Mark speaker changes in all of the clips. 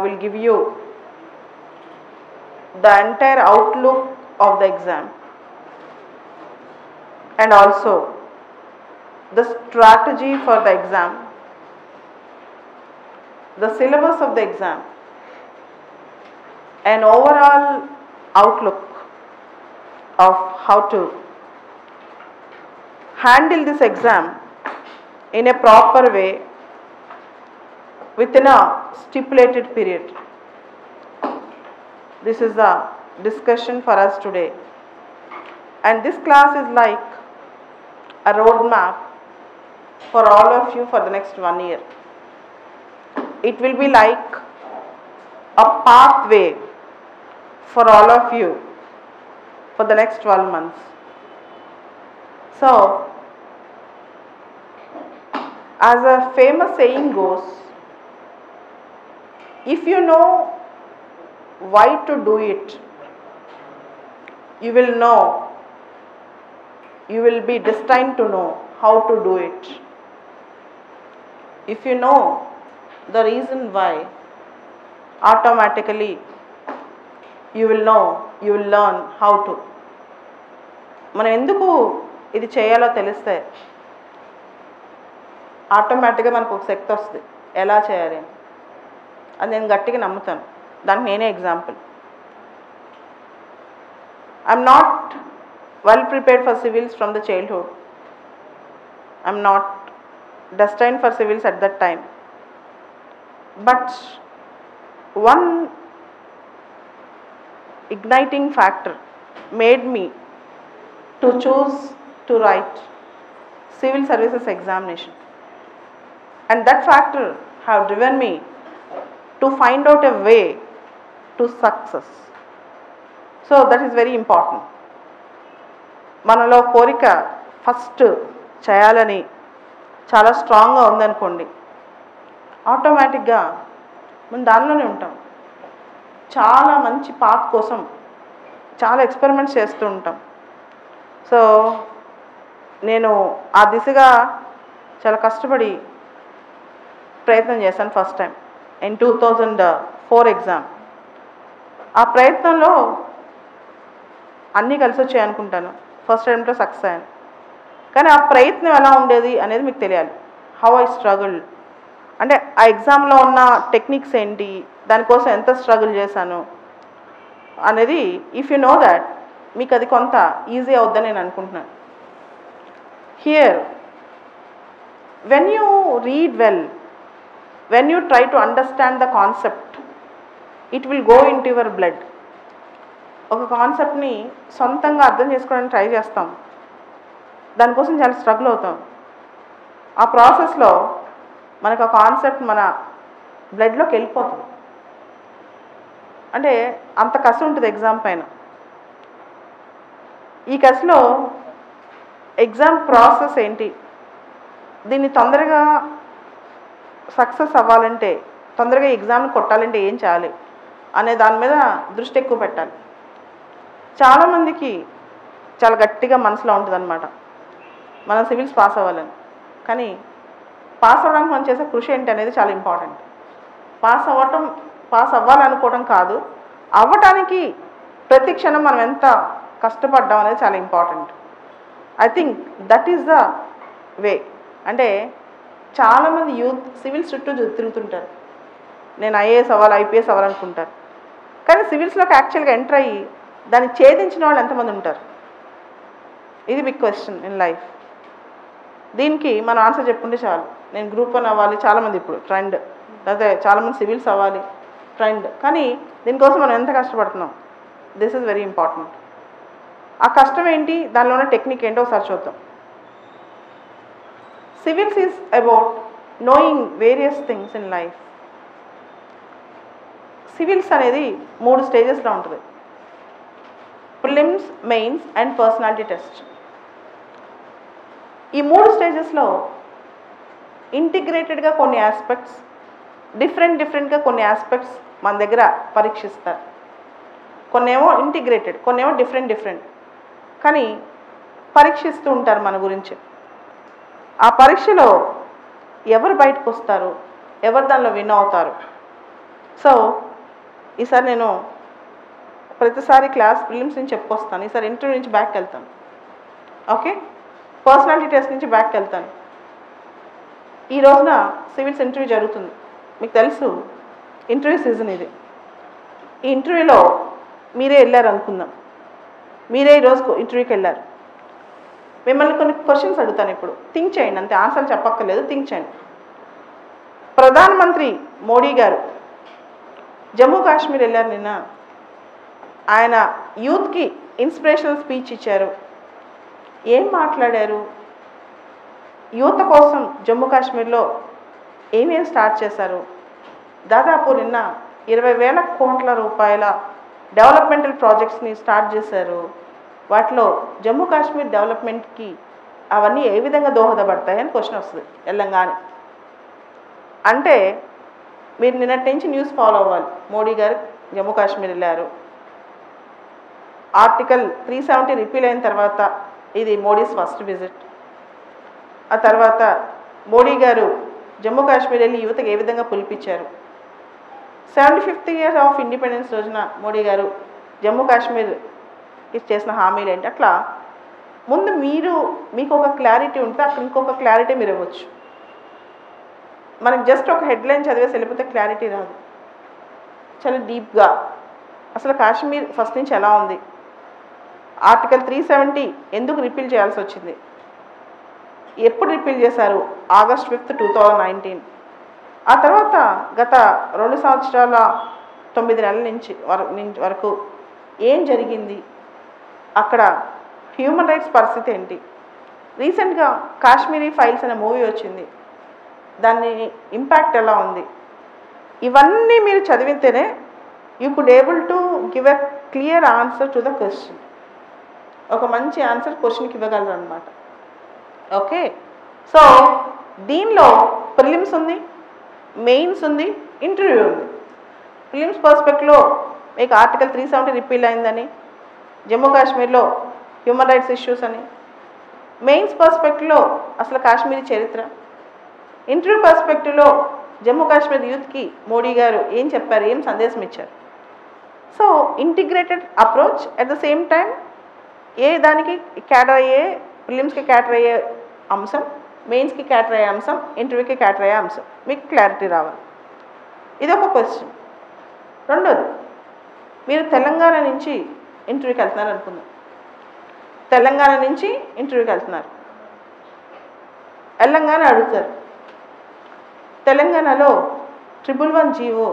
Speaker 1: will give you the entire outlook of the exam and also the strategy for the exam, the syllabus of the exam, an overall outlook of how to handle this exam in a proper way within a stipulated period. This is the discussion for us today, and this class is like a roadmap for all of you for the next 1 year. It will be like a pathway for all of you for the next 12 months. So, as a famous saying goes, if you know why to do it, you will be destined to know how to do it. If you know the reason why, automatically you will learn how to. మనం ఎందుకు ఇది చేయాలో తెలిస్తే ఆటోమేటిక్గా మనకు ఒక శక్తి వస్తుంది ఎలా చేయాలి అని. అది నేను గట్టిగా నమ్ముతాను. దానికి నేనే example. I'm not well prepared for civils from the childhood. I'm not destined for civils at that time, but one igniting factor made me to choose to write civil services examination, and that factor have driven me to find out a way to success. So that is very important. మనలో కోరిక first చేయాలని చాలా స్ట్రాంగ్గా ఉందనుకోండి, ఆటోమేటిక్గా మనం దానిలోనే ఉంటాం. చాలా మంచి పాత్ కోసం చాలా ఎక్స్పెరిమెంట్స్ చేస్తూ ఉంటాం. సో నేను ఆ దిశగా చాలా కష్టపడి ప్రయత్నం చేశాను ఫస్ట్ టైం ఇన్ 2004 ఎగ్జామ్. ఆ ప్రయత్నంలో అన్నీ కలిసి వచ్చాయి అనుకుంటాను. ఫస్ట్ అటెంప్ట్లో సక్సెస్ అయ్యాను. కానీ ఆ ప్రయత్నం ఎలా ఉండేది అనేది మీకు తెలియాలి. హౌ ఐ స్ట్రగుల్ అంటే ఆ ఎగ్జామ్లో ఉన్న టెక్నిక్స్ ఏంటి, దానికోసం ఎంత స్ట్రగుల్ చేశాను అనేది ఇఫ్ యు నో దాట్ మీకు అది కొంత ఈజీ అవుద్దని నేను అనుకుంటున్నాను. Here when you read well, when you try to understand the concept, it will go in to your blood. ఒక కాన్సెప్ట్ని సొంతంగా అర్థం చేసుకోవడానికి ట్రై చేస్తాం, దానికోసం చాలా స్ట్రగుల్ అవుతాం. ఆ ప్రాసెస్లో మనకు ఆ కాన్సెప్ట్ మన బ్లడ్లోకి వెళ్ళిపోతుంది. అంటే అంత కసి ఉంటుంది ఎగ్జామ్ పైన. ఈ కసిలో ఎగ్జామ్ ప్రాసెస్ ఏంటి, దీన్ని తొందరగా సక్సెస్ అవ్వాలంటే, తొందరగా ఎగ్జామ్ని కొట్టాలంటే ఏం చేయాలి అనే దాని మీద దృష్టి ఎక్కువ పెట్టాలి. చాలామందికి చాలా గట్టిగా మనసులో ఉంటుంది అన్నమాట, మనం సివిల్స్ పాస్ అవ్వాలని. కానీ పాస్ అవ్వడానికి మనం చేసే కృషి ఏంటి అనేది చాలా ఇంపార్టెంట్. పాస్ అవ్వాలనుకోవడం కాదు, అవ్వటానికి ప్రతి క్షణం మనం ఎంత కష్టపడ్డాం అనేది చాలా important. I think that is the way. అంటే చాలామంది యూత్ సివిల్స్ చుట్టూ తిరుగుతుంటారు. నేను ఐఏఎస్ అవ్వాలి, ఐపీఎస్ అవ్వాలనుకుంటారు. కానీ సివిల్స్లోకి యాక్చువల్గా ఎంటర్ అయ్యి దాన్ని ఛేదించిన వాళ్ళు ఎంతమంది ఉంటారు? ఇది బిగ్ క్వశ్చన్ ఇన్ లైఫ్. దీనికి మనం ఆన్సర్ చెప్పుకుంటే చాలు. నేను గ్రూప్ 1 అవ్వాలి, చాలామంది ఇప్పుడు ట్రెండ్, లేకపోతే చాలామంది సివిల్స్ అవ్వాలి ట్రెండ్. కానీ దీనికోసం మనం ఎంత కష్టపడుతున్నాం, దిస్ ఈజ్ వెరీ ఇంపార్టెంట్. ఆ కష్టం ఏంటి, దానిలో ఉన్న టెక్నిక్ ఏంటో ఒకసారి చూద్దాం. Civils is about knowing various things in life. Civils అనేది 3 స్టేజెస్లో ఉంటుంది: prelims, mains and personality test. ఈ 3 స్టేజెస్లో ఇంటిగ్రేటెడ్గా కొన్ని ఆస్పెక్ట్స్, డిఫరెంట్గా కొన్ని ఆస్పెక్ట్స్ మన దగ్గర పరీక్షిస్తారు. కొన్నేమో ఇంటిగ్రేటెడ్, కొన్నేమో డిఫరెంట్. కానీ పరీక్షిస్తూ ఉంటారు మన గురించి. ఆ పరీక్షలో ఎవరు బయటకు వస్తారు, ఎవరు దానిలో విన్ అవుతారు, సో ఈసారి నేను ప్రతిసారి క్లాస్ ప్రిలిమ్స్ నుంచి చెప్పుకొస్తాను, ఈసారి ఇంటర్వ్యూ నుంచి బ్యాక్కి వెళ్తాను. ఓకే, పర్సనాలిటీ టెస్ట్ నుంచి బ్యాక్కి వెళ్తాను. ఈ రోజున సివిల్స్ ఇంటర్వ్యూ జరుగుతుంది. మీకు తెలుసు ఇంటర్వ్యూ సీజన్ ఇది. ఈ ఇంటర్వ్యూలో మీరే వెళ్ళారు అనుకుందాం, మీరే ఈరోజు ఇంటర్వ్యూకి వెళ్ళారు. మిమ్మల్ని కొన్ని క్వశ్చన్స్ అడుగుతాను. ఇప్పుడు థింక్ చేయండి, అంతే, ఆన్సర్ చెప్పక్కర్లేదు, థింక్ చేయండి. ప్రధానమంత్రి మోడీ గారు జమ్మూ కాశ్మీర్ వెళ్ళారు నిన్న. ఆయన యూత్కి ఇన్స్పిరేషనల్ స్పీచ్ ఇచ్చారు. ఏం మాట్లాడారు? యువత కోసం జమ్మూ కాశ్మీర్లో ఏమేం స్టార్ట్ చేశారు? దాదాపు నిన్న 20,000 కోట్ల రూపాయల డెవలప్మెంటల్ ప్రాజెక్ట్స్ని స్టార్ట్ చేశారు. వాటిలో జమ్మూ కాశ్మీర్ డెవలప్మెంట్కి అవన్నీ ఏ విధంగా దోహదపడతాయని క్వశ్చన్ వస్తుంది వెళ్ళంగానే. అంటే మీరు నిన్నటి నుంచి న్యూస్ ఫాలో అవ్వాలి. మోడీ గారు జమ్మూ కాశ్మీర్ వెళ్ళారు. ఆర్టికల్ 370 రిపీల్ అయిన తర్వాత ఇది మోడీస్ ఫస్ట్ విజిట్. ఆ తర్వాత మోడీ గారు జమ్మూ కాశ్మీర్ వెళ్ళి యువతకు ఏ విధంగా పిలిపించారు. 75th ఇయర్ ఆఫ్ ఇండిపెండెన్స్ రోజున మోడీ గారు జమ్మూ కాశ్మీర్కి చేసిన హామీలు ఏంటి, అట్లా ముందు మీకు ఒక క్లారిటీ ఉంటే అక్కడ ఇంకొక క్లారిటీ మీరు ఇవ్వచ్చు. మనకి జస్ట్ ఒక హెడ్లైన్ చదివేసి వెళ్ళిపోతే క్లారిటీ రాదు. చాలా డీప్గా అసలు కాశ్మీర్ ఫస్ట్ నుంచి ఎలా ఉంది, ఆర్టికల్ 370 ఎందుకు రిపీల్ చేయాల్సి వచ్చింది, ఎప్పుడు రిపీల్ చేశారు, August 5th 2019. ఆ తర్వాత గత 2 సంవత్సరాల 9 నెలల నుంచి వరకు ఏం జరిగింది, అక్కడ హ్యూమన్ రైట్స్ పరిస్థితి ఏంటి. రీసెంట్గా కాశ్మీరీ ఫైల్స్ అనే మూవీ వచ్చింది, దాని ఇంపాక్ట్ ఎలా ఉంది. ఇవన్నీ మీరు చదివితేనే you could able to give a clear answer to the question. ఒక మంచి ఆన్సర్ క్వశ్చన్కి ఇవ్వగలరు అనమాట. ఓకే, సో దీనిలో ప్రిలిమ్స్ ఉంది, మెయిన్స్ ఉంది, ఇంటర్వ్యూ ఉంది. ప్రిలిమ్స్ పర్స్పెక్ట్లో మీకు ఆర్టికల్ 370 రిపీల్ అయిందని, జమ్మూ కాశ్మీర్లో హ్యూమన్ రైట్స్ ఇష్యూస్ అని, మెయిన్స్ పర్స్పెక్ట్లో అసలు కాశ్మీరీ చరిత్ర, ఇంటర్వ్యూ పర్స్పెక్టివ్లో జమ్మూ కాశ్మీర్ యూత్కి మోడీ గారు ఏం చెప్పారు, ఏం సందేశం ఇచ్చారు. So integrated approach. At the same time ఏ దానికి క్యాటర్ అయ్యే, ప్రిలిమ్స్కి క్యాటర్ అయ్యే అంశం, మెయిన్స్కి క్యాటర్ అయ్యే అంశం, ఇంటర్వ్యూకి క్యాటర్ అయ్యే అంశం, మీకు క్లారిటీ రావాలి. ఇది ఒక క్వశ్చన్. రెండోది, మీరు తెలంగాణ నుంచి ఇంటర్వ్యూకి వెళ్తున్నారు అనుకుందాం. తెలంగాణ నుంచి ఇంటర్వ్యూకి వెళ్తున్నారు, వెళ్ళంగానే అడుగుతారు తెలంగాణలో 111 జీవో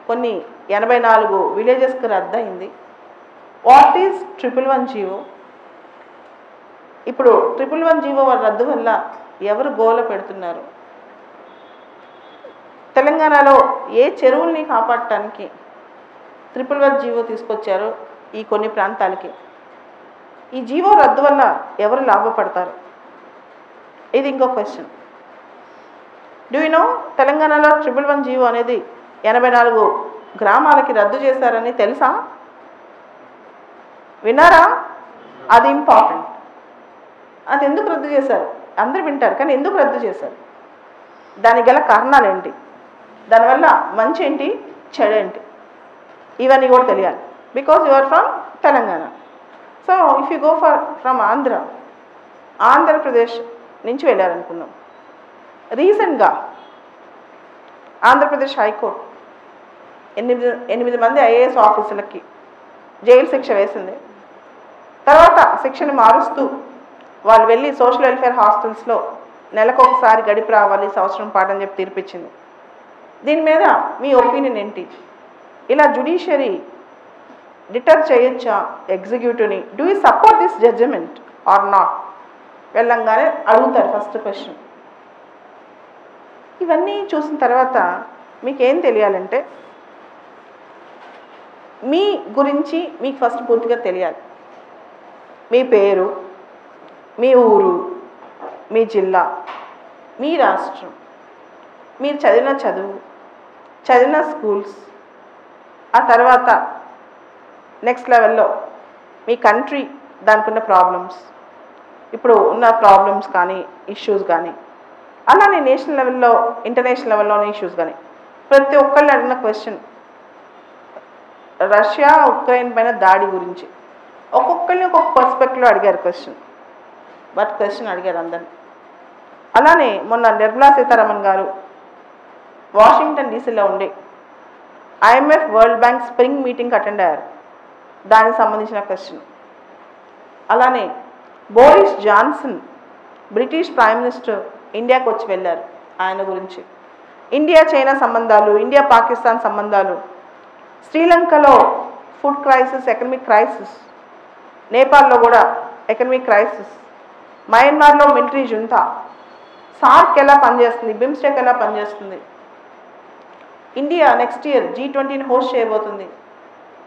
Speaker 1: కొన్ని 84 విలేజెస్కి రద్దయింది. What is 111 GO? ఇప్పుడు 111 జీవో రద్దు వల్ల ఎవరు గోల పెడుతున్నారు? తెలంగాణలో ఏ చెరువుల్ని కాపాడటానికి 111 జీవో తీసుకొచ్చారు ఈ కొన్ని ప్రాంతాలకి? ఈ జీవో రద్దు వల్ల ఎవరు లాభపడతారు? ఇది ఇంకో క్వశ్చన్. డూ యు నో తెలంగాణలో 111 జీవో అనేది 84 గ్రామాలకి రద్దు చేశారని తెలుసా? విన్నారా? అది ఇంపార్టెంట్. అది ఎందుకు రద్దు చేశారు అందరూ వింటారు, కానీ ఎందుకు రద్దు చేశారు, దానికి గల కారణాలు ఏంటి, దానివల్ల మంచి ఏంటి, చెడు ఏంటి, ఇవన్నీ కూడా తెలియాలి. Because you are from Telangana. So if you go from Andhra Pradesh నుంచి వెళ్ళారనుకుందాం. రీసెంట్గా ఆంధ్రప్రదేశ్ హైకోర్టు 8 మంది ఐఏఎస్ ఆఫీసర్లకి జైలు శిక్ష వేసింది. తర్వాత శిక్షను మారుస్తూ వాళ్ళు వెళ్ళి సోషల్ వెల్ఫేర్ హాస్టల్స్లో నెలకొకసారి గడిపి రావాలి, సంవత్సరం పాటు అని చెప్పి తీర్పిచ్చింది. దీని మీద మీ ఒపీనియన్ ఏంటి? ఇలా జుడిషియరీ డిటర్ చేయొచ్చా ఎగ్జిక్యూటివ్ని? Do you support this judgement or not? వెళ్ళంగానే అడుగుతారు ఫస్ట్ క్వశ్చన్. ఇవన్నీ చూసిన తర్వాత మీకేం తెలియాలంటే మీ గురించి మీకు ఫస్ట్ పూర్తిగా తెలియాలి. మీ పేరు, మీ ఊరు, మీ జిల్లా, మీ రాష్ట్రం, మీరు చదివిన చదువు, చదివిన స్కూల్స్, ఆ తర్వాత నెక్స్ట్ లెవెల్లో మీ కంట్రీ దానికి ఉన్న ప్రాబ్లమ్స్, ఇప్పుడు ఉన్న ప్రాబ్లమ్స్ కానీ ఇష్యూస్ కానీ, అలానే నేషనల్ లెవెల్లో ఇంటర్నేషనల్ లెవెల్లోని ఇష్యూస్ కానీ, ప్రతి ఒక్కళ్ళు అడిగిన క్వశ్చన్ రష్యా ఉక్రెయిన్ పైన దాడి గురించి ఒక్కొక్కరిని ఒక్కొక్క పర్స్పెక్టివ్లో అడిగారు క్వశ్చన్ అడిగారు అందరిని. అలానే మొన్న నిర్మలా సీతారామన్ గారు వాషింగ్టన్ డీసీలో ఉండి IMF వరల్డ్ బ్యాంక్ స్ప్రింగ్ మీటింగ్కి అటెండ్ అయ్యారు, దానికి సంబంధించిన క్వశ్చన్. అలానే Boris Johnson British prime minister ఇండియాకి వచ్చి వెళ్ళారు, ఆయన గురించి. ఇండియా చైనా సంబంధాలు, ఇండియా పాకిస్తాన్ సంబంధాలు, శ్రీలంకలో ఫుడ్ క్రైసిస్, ఎకనమిక్ క్రైసిస్, నేపాల్లో కూడా ఎకనమిక్ క్రైసిస్, మయన్మార్లో మిలిటరీ జుంతా, సార్క్ ఎలా పనిచేస్తుంది, బిమ్స్టెక్ ఎలా పనిచేస్తుంది, ఇండియా నెక్స్ట్ ఇయర్ G20ని హోస్ట్ చేయబోతుంది,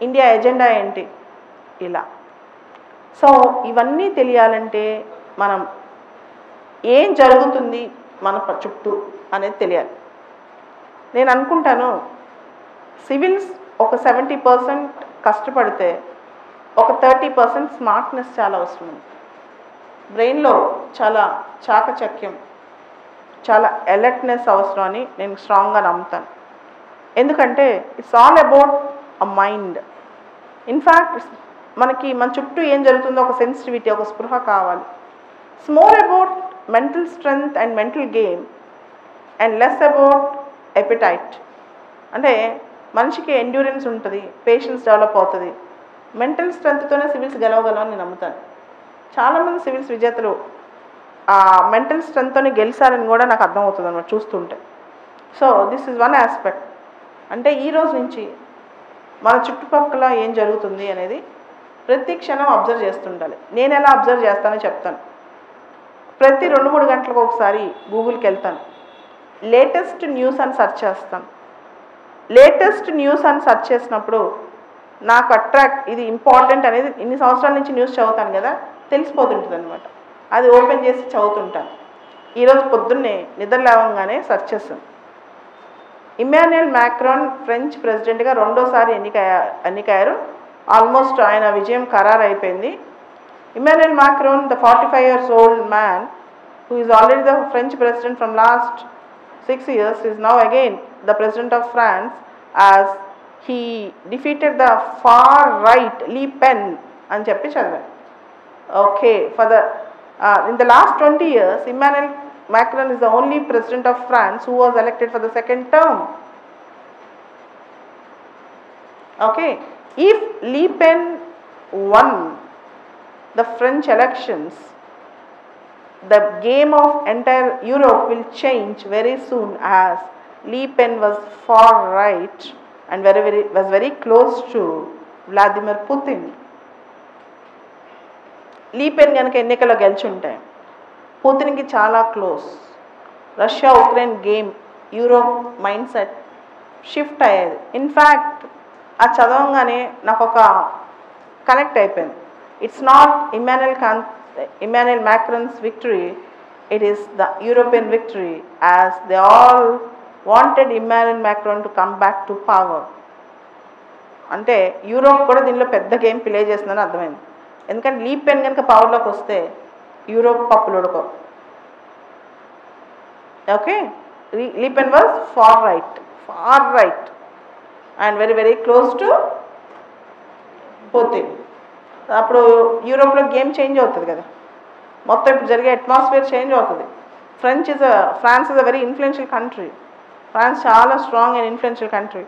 Speaker 1: ఇండియా ఎజెండా ఏంటి, ఇలా. సో ఇవన్నీ తెలియాలంటే మనం ఏం జరుగుతుంది మన చుట్టూ అనేది తెలియాలి. నేను అనుకుంటాను సివిల్స్ ఒక 70% కష్టపడితే ఒక 30% స్మార్ట్నెస్ చాలా అవసరం ఉంది. బ్రెయిన్లో చాలా చాకచక్యం, చాలా అలర్ట్నెస్ అవసరం అని నేను స్ట్రాంగ్గా నమ్ముతాను. ఎందుకంటే it's all about a mind. In fact మనకి మన చుట్టూ ఏం జరుగుతుందో ఒక సెన్సిటివిటీ, ఒక స్పృహ కావాలి. It's more about mental strength and mental game and less about appetite. అంటే మనిషికి ఎండ్యూరెన్స్ ఉంటుంది, పేషెన్స్ డెవలప్ అవుతుంది. మెంటల్ స్ట్రెంగ్త్తోనే సివిల్స్ గెలవగలమని నేను నమ్ముతాను. చాలామంది సివిల్స్ విజేతలు ఆ మెంటల్ స్ట్రెంగ్త్తోనే గెలిచారని కూడా నాకు అర్థమవుతుంది అన్నమాట చూస్తుంటే. So this is one aspect. అంటే ఈ రోజు నుంచి మన చుట్టుపక్కల ఏం జరుగుతుంది అనేది ప్రతి క్షణం అబ్జర్వ్ చేస్తుండాలి. నేను ఎలా అబ్జర్వ్ చేస్తానో చెప్తాను. ప్రతి 2-3 గంటలకు ఒకసారి గూగుల్కి వెళ్తాను, లేటెస్ట్ న్యూస్ అని సెర్చ్ చేస్తాను. లేటెస్ట్ న్యూస్ అని సెర్చ్ చేసినప్పుడు నాకు ఇది ఇంపార్టెంట్ అనేది ఇన్ని సంవత్సరాల నుంచి న్యూస్ చదువుతాను కదా, తెలిసిపోతుంటుంది అనమాట. అది ఓపెన్ చేసి చదువుతుంటాను. ఈరోజు పొద్దున్నే నిద్ర లేవగానే సెర్చ్ చేస్తాను. ఇమాన్యుయల్ మ్యాక్రాన్ ఫ్రెంచ్ ప్రెసిడెంట్గా 2వ సారి ఎన్నికయ్యారు. ఆల్మోస్ట్ ఆయన విజయం ఖరారు అయిపోయింది. Emmanuel Macron, the 45 years old man who is already the French president from last 6 years, is now again the president of France as he defeated the far right Le Pen అని చెప్పి చదివాను. Okay, in the last 20 years, Emmanuel Macron is the only president of France who was elected for the second term. Okay, if Le Pen won the French elections, the game of entire Europe will change very soon, as Le Pen was far right and was very close to Vladimir Putin. Le Pen కనుక ఎన్నికల్లో గెలిచుంటే పుతిన్కి చాలా close. Russia Ukraine game, Europe mind set shift అయ్యేది. In fact అది చదవంగానే నాకు ఒక connect అయిపోయింది. It's not Emmanuel Macron's victory, it is the European victory, as they all wanted Emmanuel Macron to come back to power. అంటే Europe కూడా దీనిలో పెద్ద game play చేస్తుందని అర్థమైంది. ఎందుకంటే లీ పెన్ కనుక పవర్లోకి వస్తే యూరోప్ పప్పులు ఉడకో. Okay, Le Pen was far right and very close to Putin. అప్పుడు యూరోప్లో గేమ్ చేంజ్ అవుతుంది కదా, మొత్తం ఇప్పుడు జరిగే అట్మాస్ఫియర్ చేంజ్ అవుతుంది. France is a very influential country. France చాలా strong and influential country.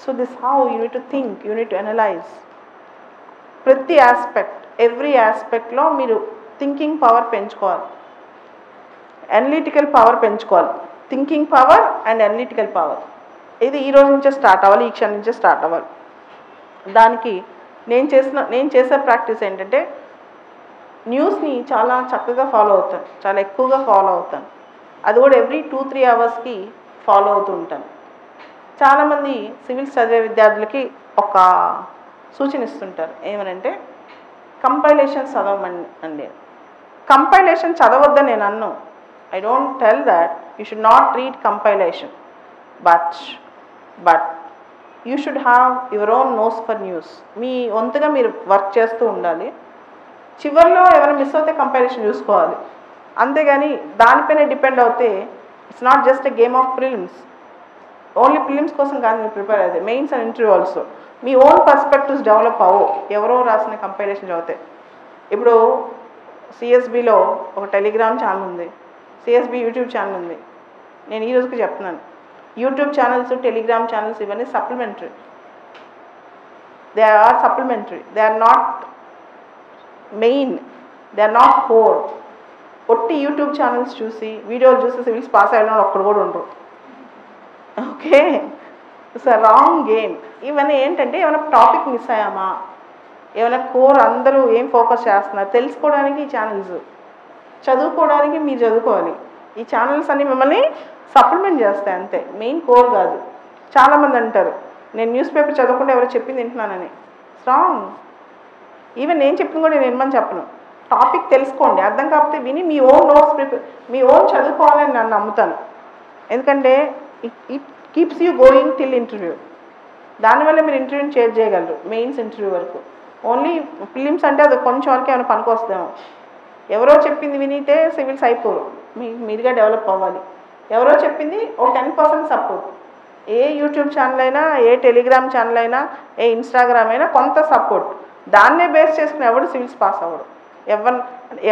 Speaker 1: So this how you need to think, you need to analyse ప్రతి ఆస్పెక్ట్, ఎవ్రీ ఆస్పెక్ట్లో మీరు థింకింగ్ పవర్ పెంచుకోవాలి, అనలిటికల్ పవర్ పెంచుకోవాలి. Thinking power and analytical power ఇది ఈ రోజు నుంచే స్టార్ట్ అవ్వాలి, ఈ క్షణం నుంచే స్టార్ట్ అవ్వాలి. దానికి నేను చేసే ప్రాక్టీస్ ఏంటంటే న్యూస్ని చాలా చక్కగా ఫాలో అవుతాను, చాలా ఎక్కువగా ఫాలో అవుతాను. అది కూడా ఎవ్రీ 2-3 అవర్స్కి ఫాలో అవుతూ ఉంటాను. చాలామంది సివిల్స్ చదివే విద్యార్థులకి ఒక సూచన ఇస్తుంటారు, ఏమనంటే కంపైలేషన్ చదవమండి. కంపైలేషన్ చదవద్దని నేను అన్నాను. I don't tell that you should not read compilation, but you should have your own notes for news. మీ వంతుగా మీరు వర్క్ చేస్తూ ఉండాలి. చివరిలో ఎవరైనా మిస్ అవుతే కంపారిజన్ చూసుకోవాలి, అంతేగాని దానిపైన డిపెండ్ అవుతే it's not just a game of prelims. Only prelims కోసం కానీ మీరు ప్రిపేర్ అయితే మెయిన్స్ అండ్ ఇంటర్వ్యూ ఆల్సో. మీ ఓన్ పర్స్పెక్టివ్స్ డెవలప్ అవ్వవు ఎవరో రాసిన కంపైలేషన్ చదివితే. ఇప్పుడు సిఎస్బిలో ఒక టెలిగ్రామ్ ఛానల్ ఉంది, సిఎస్బి యూట్యూబ్ ఛానల్ ఉంది. నేను ఈ రోజుకి చెప్తున్నాను, యూట్యూబ్ ఛానల్స్, టెలిగ్రామ్ ఛానల్స్ ఇవన్నీ supplementary. They are supplementary, they are not main, they are not core. ఒట్టి యూట్యూబ్ ఛానల్స్ చూసి వీడియోలు చూసి సివిల్స్ పాస్ అయ్యడం ఒక్కడు కూడా ఉండరు. Okay, it's a wrong game. ఇవన్నీ ఏంటంటే ఏమైనా టాపిక్ మిస్ అయ్యామా, ఏమైనా కోర్ అందరూ ఏం ఫోకస్ చేస్తున్నారు తెలుసుకోవడానికి ఈ ఛానల్స్, చదువుకోవడానికి మీరు చదువుకోవాలి. ఈ ఛానల్స్ అన్నీ మిమ్మల్ని సప్లిమెంట్ చేస్తాయి అంతే, మెయిన్ కోర్ కాదు. చాలామంది అంటారు నేను న్యూస్ పేపర్ చదవకుండా ఎవరో చెప్పింది వింటున్నానని. రాంగ్. ఈవెన్ నేను చెప్పింది కూడా నేను వినమని చెప్పను. టాపిక్ తెలుసుకోండి, అర్థం కాకపోతే విని మీ ఓన్ నోట్స్ ప్రిపేర్, మీ ఓన్ చదువుకోవాలని నేను నమ్ముతాను. ఎందుకంటే it keeps you going till interview. దానివల్ల మీరు ఇంటర్వ్యూని చేంజ్ చేయగలరు మెయిన్స్ ఇంటర్వ్యూ వరకు. ఓన్లీ ఫిలిమ్స్ అంటే అది కొంచెం వరకు ఏమైనా పనికి వస్తామో. ఎవరో చెప్పింది వినితే సివిల్స్ అయిపోరు, మీరుగా డెవలప్ అవ్వాలి. ఎవరో చెప్పింది ఓ 10% సపోర్ట్. ఏ యూట్యూబ్ ఛానల్ అయినా, ఏ టెలిగ్రామ్ ఛానల్ అయినా, ఏ ఇన్స్టాగ్రామ్ అయినా కొంత సపోర్ట్. దాన్నే బేస్ చేసుకుని ఎవరు సివిల్స్ పాస్ అవ్వడు.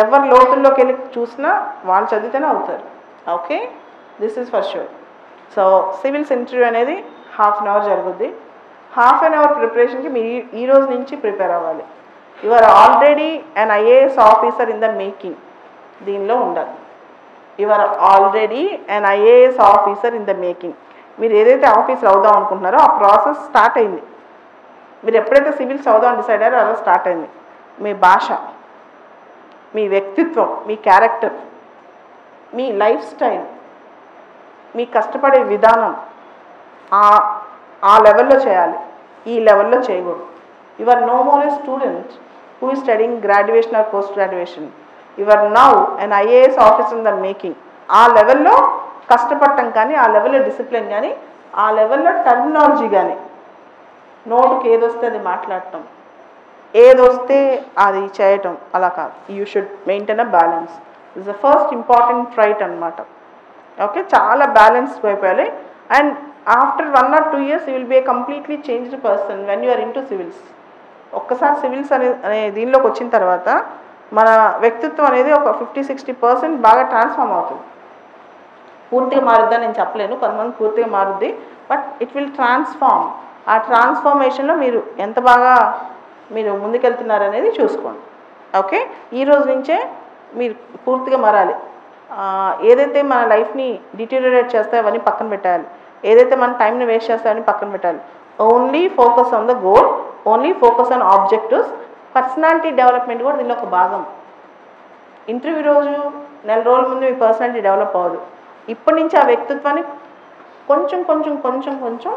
Speaker 1: ఎవరు లోతుల్లోకి వెళ్ళి చూసినా వాళ్ళు చదివితేనే అవుతారు. Okay, this is for sure. So civils interview అనేది హాఫ్ అన్ అవర్ జరుగుద్ది. హాఫ్ అన్ అవర్ ప్రిపరేషన్కి మీరు ఈ రోజు నుంచి ప్రిపేర్ అవ్వాలి. You are already an IAS officer in the making. దీనిలో ఉండాలి. You are already an IAS officer in the making. మీరు ఏదైతే ఆఫీసర్ అవుదాం అనుకుంటున్నారో ఆ ప్రాసెస్ స్టార్ట్ అయింది. మీరు ఎప్పుడైతే సివిల్స్ అవుదాం డిసైడ్ అయ్యారో అలా స్టార్ట్ అయింది. మీ భాష, మీ వ్యక్తిత్వం, మీ క్యారెక్టర్, మీ లైఫ్ స్టైల్, మీ కష్టపడే విధానం ఆ లెవెల్లో చేయాలి, ఈ లెవెల్లో చేయకూడదు. You are no more a student who is studying graduation or post graduation. You are now an IAS officer in the making. ఆ లెవెల్లో కష్టపడటం కానీ, ఆ లెవెల్లో డిసిప్లిన్ కానీ, ఆ లెవెల్లో టర్మినాలజీ కానీ, నోటుకి ఏదొస్తే అది మాట్లాడటం, ఏదొస్తే అది చేయటం అలా కాదు. You should maintain a balance. Is the first important trait అనమాట. ఓకే, చాలా బ్యాలెన్స్డ్ అయిపోయాలి. And after 1 or 2 years you will be a completely changed person when you are in to civils. ఒక్కసారి సివిల్స్ అనే దీనిలోకి వచ్చిన తర్వాత మన వ్యక్తిత్వం అనేది ఒక 50-60% బాగా ట్రాన్స్ఫార్మ్ అవుతుంది. పూర్తిగా మారుద్దని నేను చెప్పలేను, కొంతమంది పూర్తిగా మారుద్ది, బట్ ఇట్ విల్ ట్రాన్స్ఫార్మ్. ఆ ట్రాన్స్ఫార్మేషన్లో మీరు ఎంత బాగా మీరు ముందుకెళ్తున్నారనేది చూసుకోండి. ఓకే, ఈ రోజు నుంచే మీరు పూర్తిగా మారాలి. ఏదైతే మన లైఫ్ని డిటీరియేట్ చేస్తాయో అవన్నీ పక్కన పెట్టాలి. ఏదైతే మన టైంని వేస్ట్ చేస్తాయో అవన్నీ పక్కన పెట్టాలి. Only focus on the goal, only focus on objectives. Personality development కూడా దీనిలో ఒక భాగం. ఇంటర్వ్యూ రోజు నెల రోజుల ముందు మీ పర్సనాలిటీ డెవలప్ అవ్వదు. ఇప్పటి నుంచి ఆ వ్యక్తిత్వాన్ని కొంచెం కొంచెం కొంచెం కొంచెం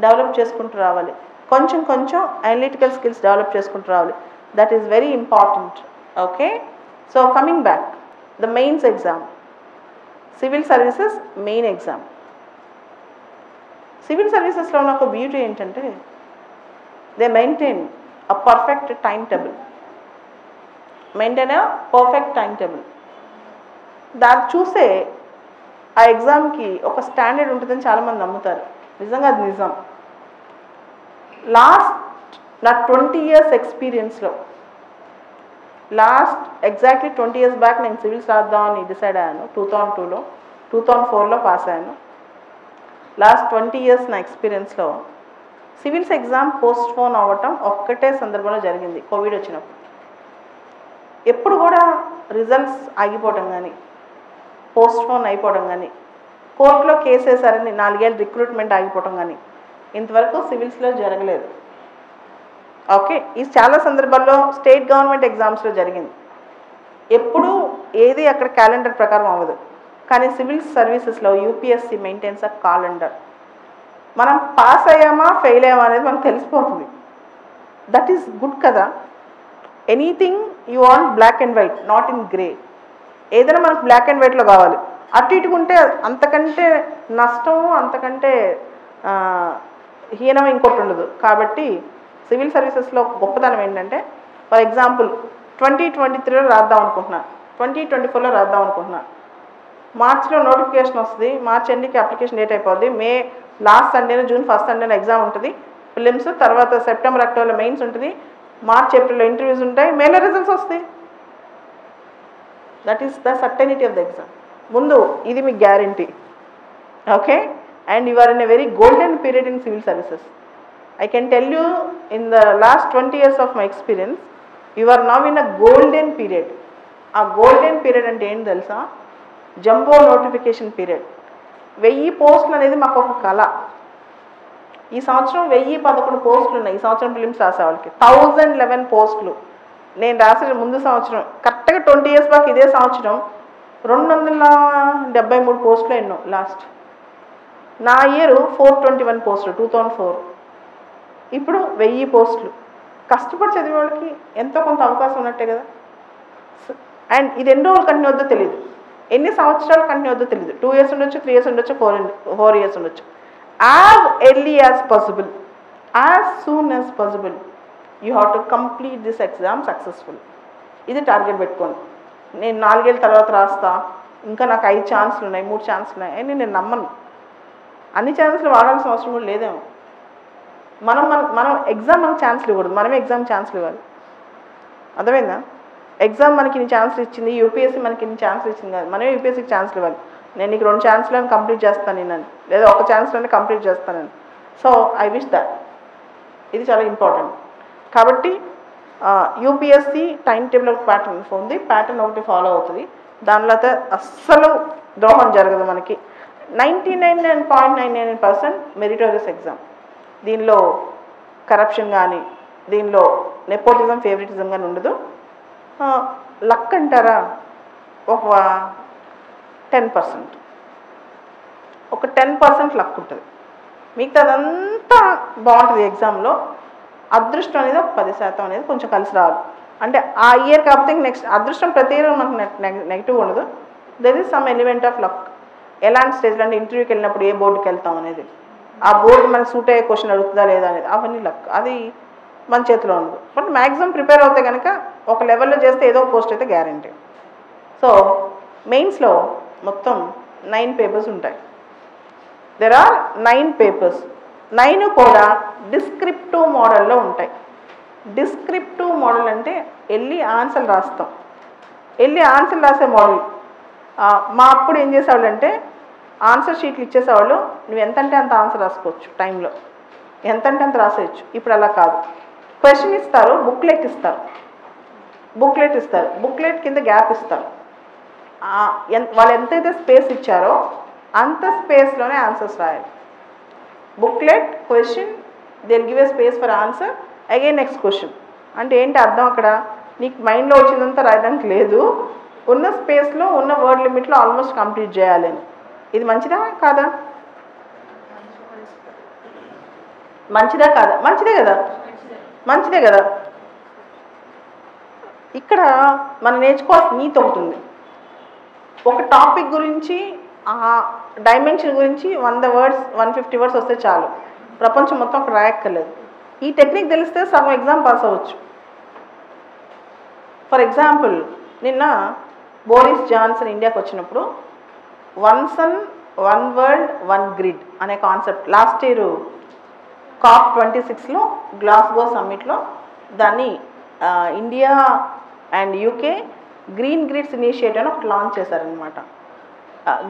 Speaker 1: డెవలప్ చేసుకుంటూ రావాలి. కొంచెం కొంచెం అనలిటికల్ స్కిల్స్ డెవలప్ చేసుకుంటూ రావాలి. That is very important. Okay, so coming back, the mains exam, civil services main exam. Civil సర్వీసెస్లో ఉన్న ఒక బ్యూటీ ఏంటంటే they maintain a perfect time table. Maintain a perfect time table. దాన్ని చూసే ఆ ఎగ్జామ్కి ఒక స్టాండర్డ్ ఉంటుందని చాలామంది నమ్ముతారు. నిజంగా అది నిజం. నా 20 years ఎక్స్పీరియన్స్లో ఎగ్జాక్ట్లీ 20 years బ్యాక్ నేను సివిల్స్ రాద్దామని డిసైడ్ అయ్యాను. 2002లో 2004లో పాస్ అయ్యాను. లాస్ట్ 20 years నా ఎక్స్పీరియన్స్లో సివిల్స్ ఎగ్జామ్ పోస్ట్పోన్ అవ్వటం ఒక్కటే సందర్భంలో జరిగింది, కోవిడ్ వచ్చినప్పుడు. ఎప్పుడు కూడా రిజల్ట్స్ ఆగిపోవడం కానీ, పోస్ట్పోన్ అయిపోవడం కానీ, కోర్టులో కేసు వేసారని 4 ఏళ్ళు రిక్రూట్మెంట్ ఆగిపోవడం కానీ ఇంతవరకు సివిల్స్లో జరగలేదు. ఓకే, ఈ చాలా సందర్భాల్లో స్టేట్ గవర్నమెంట్ ఎగ్జామ్స్లో జరిగింది. ఎప్పుడు ఏది అక్కడ క్యాలెండర్ ప్రకారం అవ్వదు. కానీ సివిల్ సర్వీసెస్లో యూపీఎస్సీ మెయింటైన్స్ అ క్యాలెండర్. మనం పాస్ అయ్యామా ఫెయిల్ అయ్యామా అనేది మనకు తెలిసిపోతుంది. దట్ ఈస్ గుడ్ కదా. Anything you want black and white, not in grey. ఏదైనా మనకు బ్లాక్ అండ్ వైట్లో కావాలి. అటు ఇటుకుంటే అంతకంటే నష్టము, అంతకంటే హీనం ఇంకోటి ఉండదు. కాబట్టి సివిల్ సర్వీసెస్లో గొప్పతనం ఏంటంటే, ఫర్ ఎగ్జాంపుల్ 2023లో రాద్దాం అనుకుంటున్నా, 2024లో రాద్దాం అనుకుంటున్నా. మార్చిలో నోటిఫికేషన్ వస్తుంది, మార్చ్ ఎండ్కి అప్లికేషన్ డేట్ అయిపోద్ది, మే లాస్ట్ సండేన జూన్ ఫస్ట్ సండేన ఎగ్జామ్ ఉంటుంది. ప్రిలిమ్స్, తర్వాత సెప్టెంబర్ అక్టోబర్లో మెయిన్స్ ఉంటుంది, మార్చ్ ఏప్రిల్లో ఇంటర్వ్యూస్ ఉంటాయి, మేలో రిజల్ట్స్ వస్తాయి. That is the certainty of the exam. ముందు ఇది మీకు guarantee. Okay, and you are in a very golden period in civil services. I can tell you, in the last 20 years of my experience, you are now in a golden period. A golden period అంటే ఏంటి తెలుసా? Jumbo notification period. 1000 పోస్టులు అనేది మాకు ఒక కళ. ఈ సంవత్సరం 1011 పోస్టులు ఉన్నాయి. ఈ సంవత్సరం ఫిలిమ్స్ రాసే వాళ్ళకి 1011 పోస్టులు. నేను రాసిన ముందు సంవత్సరం కరెక్ట్గా 20 years బ్యాక్ ఇదే సంవత్సరం 273 పోస్టులు ఎన్నో లాస్ట్. నా ఇయర్ 421 పోస్టులు 2004. ఇప్పుడు 1000 పోస్టులు. కష్టపడి చదివే వాళ్ళకి ఎంతో కొంత అవకాశం ఉన్నట్టే కదా. అండ్ ఇది ఎన్ని రోజులు కంటిన్యూ అవుద్దో తెలియదు, ఎన్ని సంవత్సరాలు కంటిన్యూ అవుద్దో తెలియదు. 2 years ఉండొచ్చు, 3 years ఉండొచ్చు, 4 years ఉండొచ్చు. As early as possible, as soon as possible you have to complete this exam successful. ఇది టార్గెట్ పెట్టుకోండి. నేను 4 ఏళ్ళ తర్వాత రాస్తా, ఇంకా నాకు 5 ఛాన్సులు ఉన్నాయి, 3 ఛాన్సులు ఉన్నాయి అని నేను నమ్మను. అన్ని ఛాన్సులు వాడాల్సిన అవసరం కూడా లేదేమో. మనం ఎగ్జామ్ మనకు ఛాన్సులు ఇవ్వకూడదు, మనమే ఎగ్జామ్ ఛాన్సులు ఇవ్వాలి. అర్థమైందా? ఎగ్జామ్ మనకి ఇన్ని ఛాన్సులు ఇచ్చింది, యూపీఎస్సీ మనకి ఇన్ని ఛాన్సులు ఇచ్చింది కాదు, మనమే యూపీఎస్సీకి ఛాన్సులు ఇవ్వాలి. నేను నీకు 2 ఛాన్సులను కంప్లీట్ చేస్తాను నేను, లేదా 1 ఛాన్స్లోనే కంప్లీట్ చేస్తానని. So I wish that. ఇది చాలా ఇంపార్టెంట్. కాబట్టి యూపీఎస్సీ టైం టేబుల్ ఒక ప్యాటర్న్ ఉంది, ప్యాటర్న్ ఒకటి ఫాలో అవుతుంది. దానిలో అయితే అస్సలు ద్రోహం జరగదు మనకి. 99.99% మెరిటోరియస్ ఎగ్జామ్. దీనిలో కరప్షన్ కానీ, దీనిలో నెపోటిజం, ఫేవరెటిజం కానీ ఉండదు. లక్ అంటారా, ఒక 10%, ఒక 10% లక్ ఉంటుంది. మిగతా అదంతా బాగుంటుంది ఎగ్జామ్లో. అదృష్టం అనేది ఒక 10% అనేది కొంచెం కలిసి రావాలి. అంటే ఆ ఇయర్ కాకపోతే నెక్స్ట్ అదృష్టం ప్రతి ఇయర్ మనకు నెగిటివ్ ఉండదు. There is some element of luck. ఎలాంటి స్టేజ్లో అంటే ఇంటర్వ్యూకి వెళ్ళినప్పుడు ఏ బోర్డుకి వెళ్తాం అనేది, ఆ బోర్డు మనకు సూట్ అయ్యే క్వశ్చన్ అడుగుతుందా లేదా అనేది, అవన్నీ లక్. అది మన చేతిలో ఉండదు. బట్ మ్యాక్సిమం ప్రిపేర్ అవుతే కనుక ఒక లెవెల్లో చేస్తే ఏదో పోస్ట్ అయితే గ్యారంటీ. సో మెయిన్స్లో మొత్తం 9 పేపర్స్ ఉంటాయి. There are 9 papers. 9 కూడా డిస్క్రిప్టివ్ మోడల్లో ఉంటాయి. డిస్క్రిప్టివ్ మోడల్ అంటే వెళ్ళి ఆన్సర్లు రాస్తాం, వెళ్ళి ఆన్సర్లు రాసే మోడల్. మా అప్పుడు ఏం చేసేవాళ్ళు అంటే ఆన్సర్ షీట్లు ఇచ్చేసేవాళ్ళు, నువ్వు ఎంతంటే అంత ఆన్సర్ రాసుకోవచ్చు టైంలో, ఎంతంటే అంత రాసేయచ్చు. ఇప్పుడు అలా కాదు. క్వశ్చన్ ఇస్తారు, బుక్లెట్ ఇస్తారు, బుక్లెట్ కింద గ్యాప్ ఇస్తారు. వాళ్ళు ఎంతైతే స్పేస్ ఇచ్చారో అంత స్పేస్లోనే ఆన్సర్స్ రాయాలి. Booklet, question, they will give a space for answer, again next question. అంటే ఏంటి అర్థం? అక్కడ నీకు మైండ్లో వచ్చిందంతా రాయడానికి లేదు, ఉన్న స్పేస్లో ఉన్న వర్డ్ లిమిట్లో ఆల్మోస్ట్ కంప్లీట్ చేయాలని. ఇది మంచిదా కాదా? మంచిదా కాదా? మంచిదే కదా, మంచిదే కదా. ఇక్కడ మనం నేర్చుకోవాల్సిన నీతి ఒకటి ఉంది. ఒక టాపిక్ గురించి, ఆ డైమెన్షన్ గురించి 100 words 150 words వస్తే చాలు, ప్రపంచం మొత్తం అక్కడ రాయక్కర్లేదు. ఈ టెక్నిక్ తెలిస్తే సగం ఎగ్జామ్ పాస్ అవ్వచ్చు. ఫర్ ఎగ్జాంపుల్, నిన్న బోరిస్ జాన్సన్ ఇండియాకి వచ్చినప్పుడు 1 sun 1 world 1 grid అనే కాన్సెప్ట్ లాస్ట్ ఇయర్ COP26లో గ్లాస్గో సమ్మిట్లో దాన్ని India and UK green grids initiative అని ఒకటి లాంచ్ చేశారనమాట.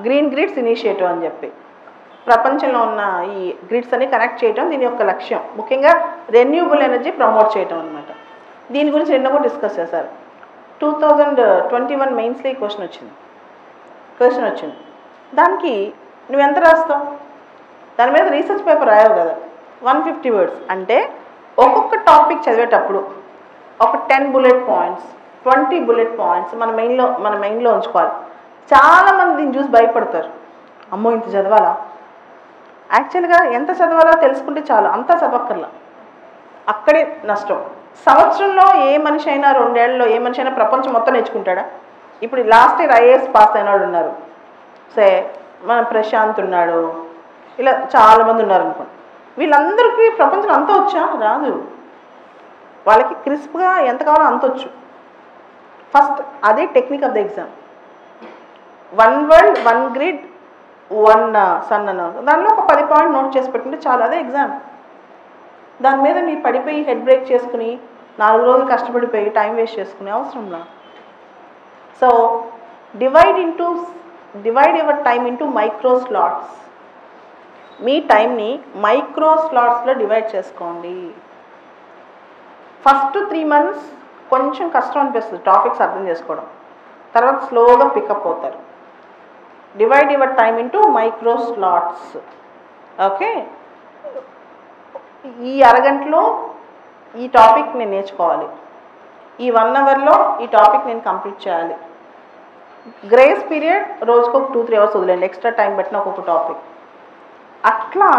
Speaker 1: గ్రీన్ గ్రిడ్స్ ఇనిషియేటివ్ అని చెప్పి ప్రపంచంలో ఉన్న ఈ గ్రిడ్స్ అని కనెక్ట్ చేయడం దీని యొక్క లక్ష్యం. ముఖ్యంగా రెన్యూబుల్ ఎనర్జీ ప్రమోట్ చేయడం అనమాట. దీని గురించి నిన్న కూడా డిస్కస్ చేశారు. 2021 మెయిన్స్లో ఈ క్వశ్చన్ వచ్చింది. దానికి నువ్వు ఎంత రాస్తావు? దాని మీద రీసెర్చ్ పేపర్ రాయావు కదా, 150 words. అంటే ఒక్కొక్క టాపిక్ చదివేటప్పుడు ఒక 10 bullet points 20 bullet points మన మైండ్లో ఉంచుకోవాలి. చాలామంది దీన్ని చూసి భయపడతారు, అమ్మో ఇంత చదవాలా. యాక్చువల్గా ఎంత చదవాలో తెలుసుకుంటే చాలు, అంతా చదవక్కర్లా, అక్కడే నష్టం. సంవత్సరంలో ఏ మనిషి అయినా, 2 ఏళ్లలో ఏ మనిషి అయినా ప్రపంచం మొత్తం నేర్చుకుంటాడా? ఇప్పుడు లాస్ట్ ఇయర్ ఐఏఎస్ పాస్ అయిన వాళ్ళు ఉన్నారు, సే మన ప్రశాంత్ ఉన్నాడు, ఇలా చాలామంది ఉన్నారు అనుకోండి. వీళ్ళందరికీ ప్రపంచం అంత వచ్చా? రాదు. వాళ్ళకి క్రిస్ప్గా ఎంత కావాలో అంత వచ్చు. ఫస్ట్ అదే technique of the exam. 1 world 1 grid 1 sun అన్నారు. దానిలో ఒక 10 points నోట్ చేసి పెట్టుకుంటే చాలు, అదే ఎగ్జామ్. దాని మీద మీరు పడిపోయి హెడ్ బ్రేక్ చేసుకుని 4 రోజులు కష్టపడిపోయి టైం వేస్ట్ చేసుకునే అవసరంలా. So divide your time into micro slots. మీ టైంని మైక్రో స్లాట్స్లో డివైడ్ చేసుకోండి. ఫస్ట్ 3 months కొంచెం కష్టం అనిపిస్తుంది టాపిక్స్ అర్థం చేసుకోవడం, తర్వాత స్లోగా పికప్ అవుతారు. Divide your time into micro slots. Okay, ఈ అరగంటలో ఈ టాపిక్ నేను నేర్చుకోవాలి, ఈ 1 hourలో ఈ టాపిక్ నేను కంప్లీట్ చేయాలి. గ్రేస్ పీరియడ్ రోజుకు ఒక 2-3 hours వదిలేండి, ఎక్స్ట్రా టైం పెట్టిన ఒక్కొక్క టాపిక్. అట్లా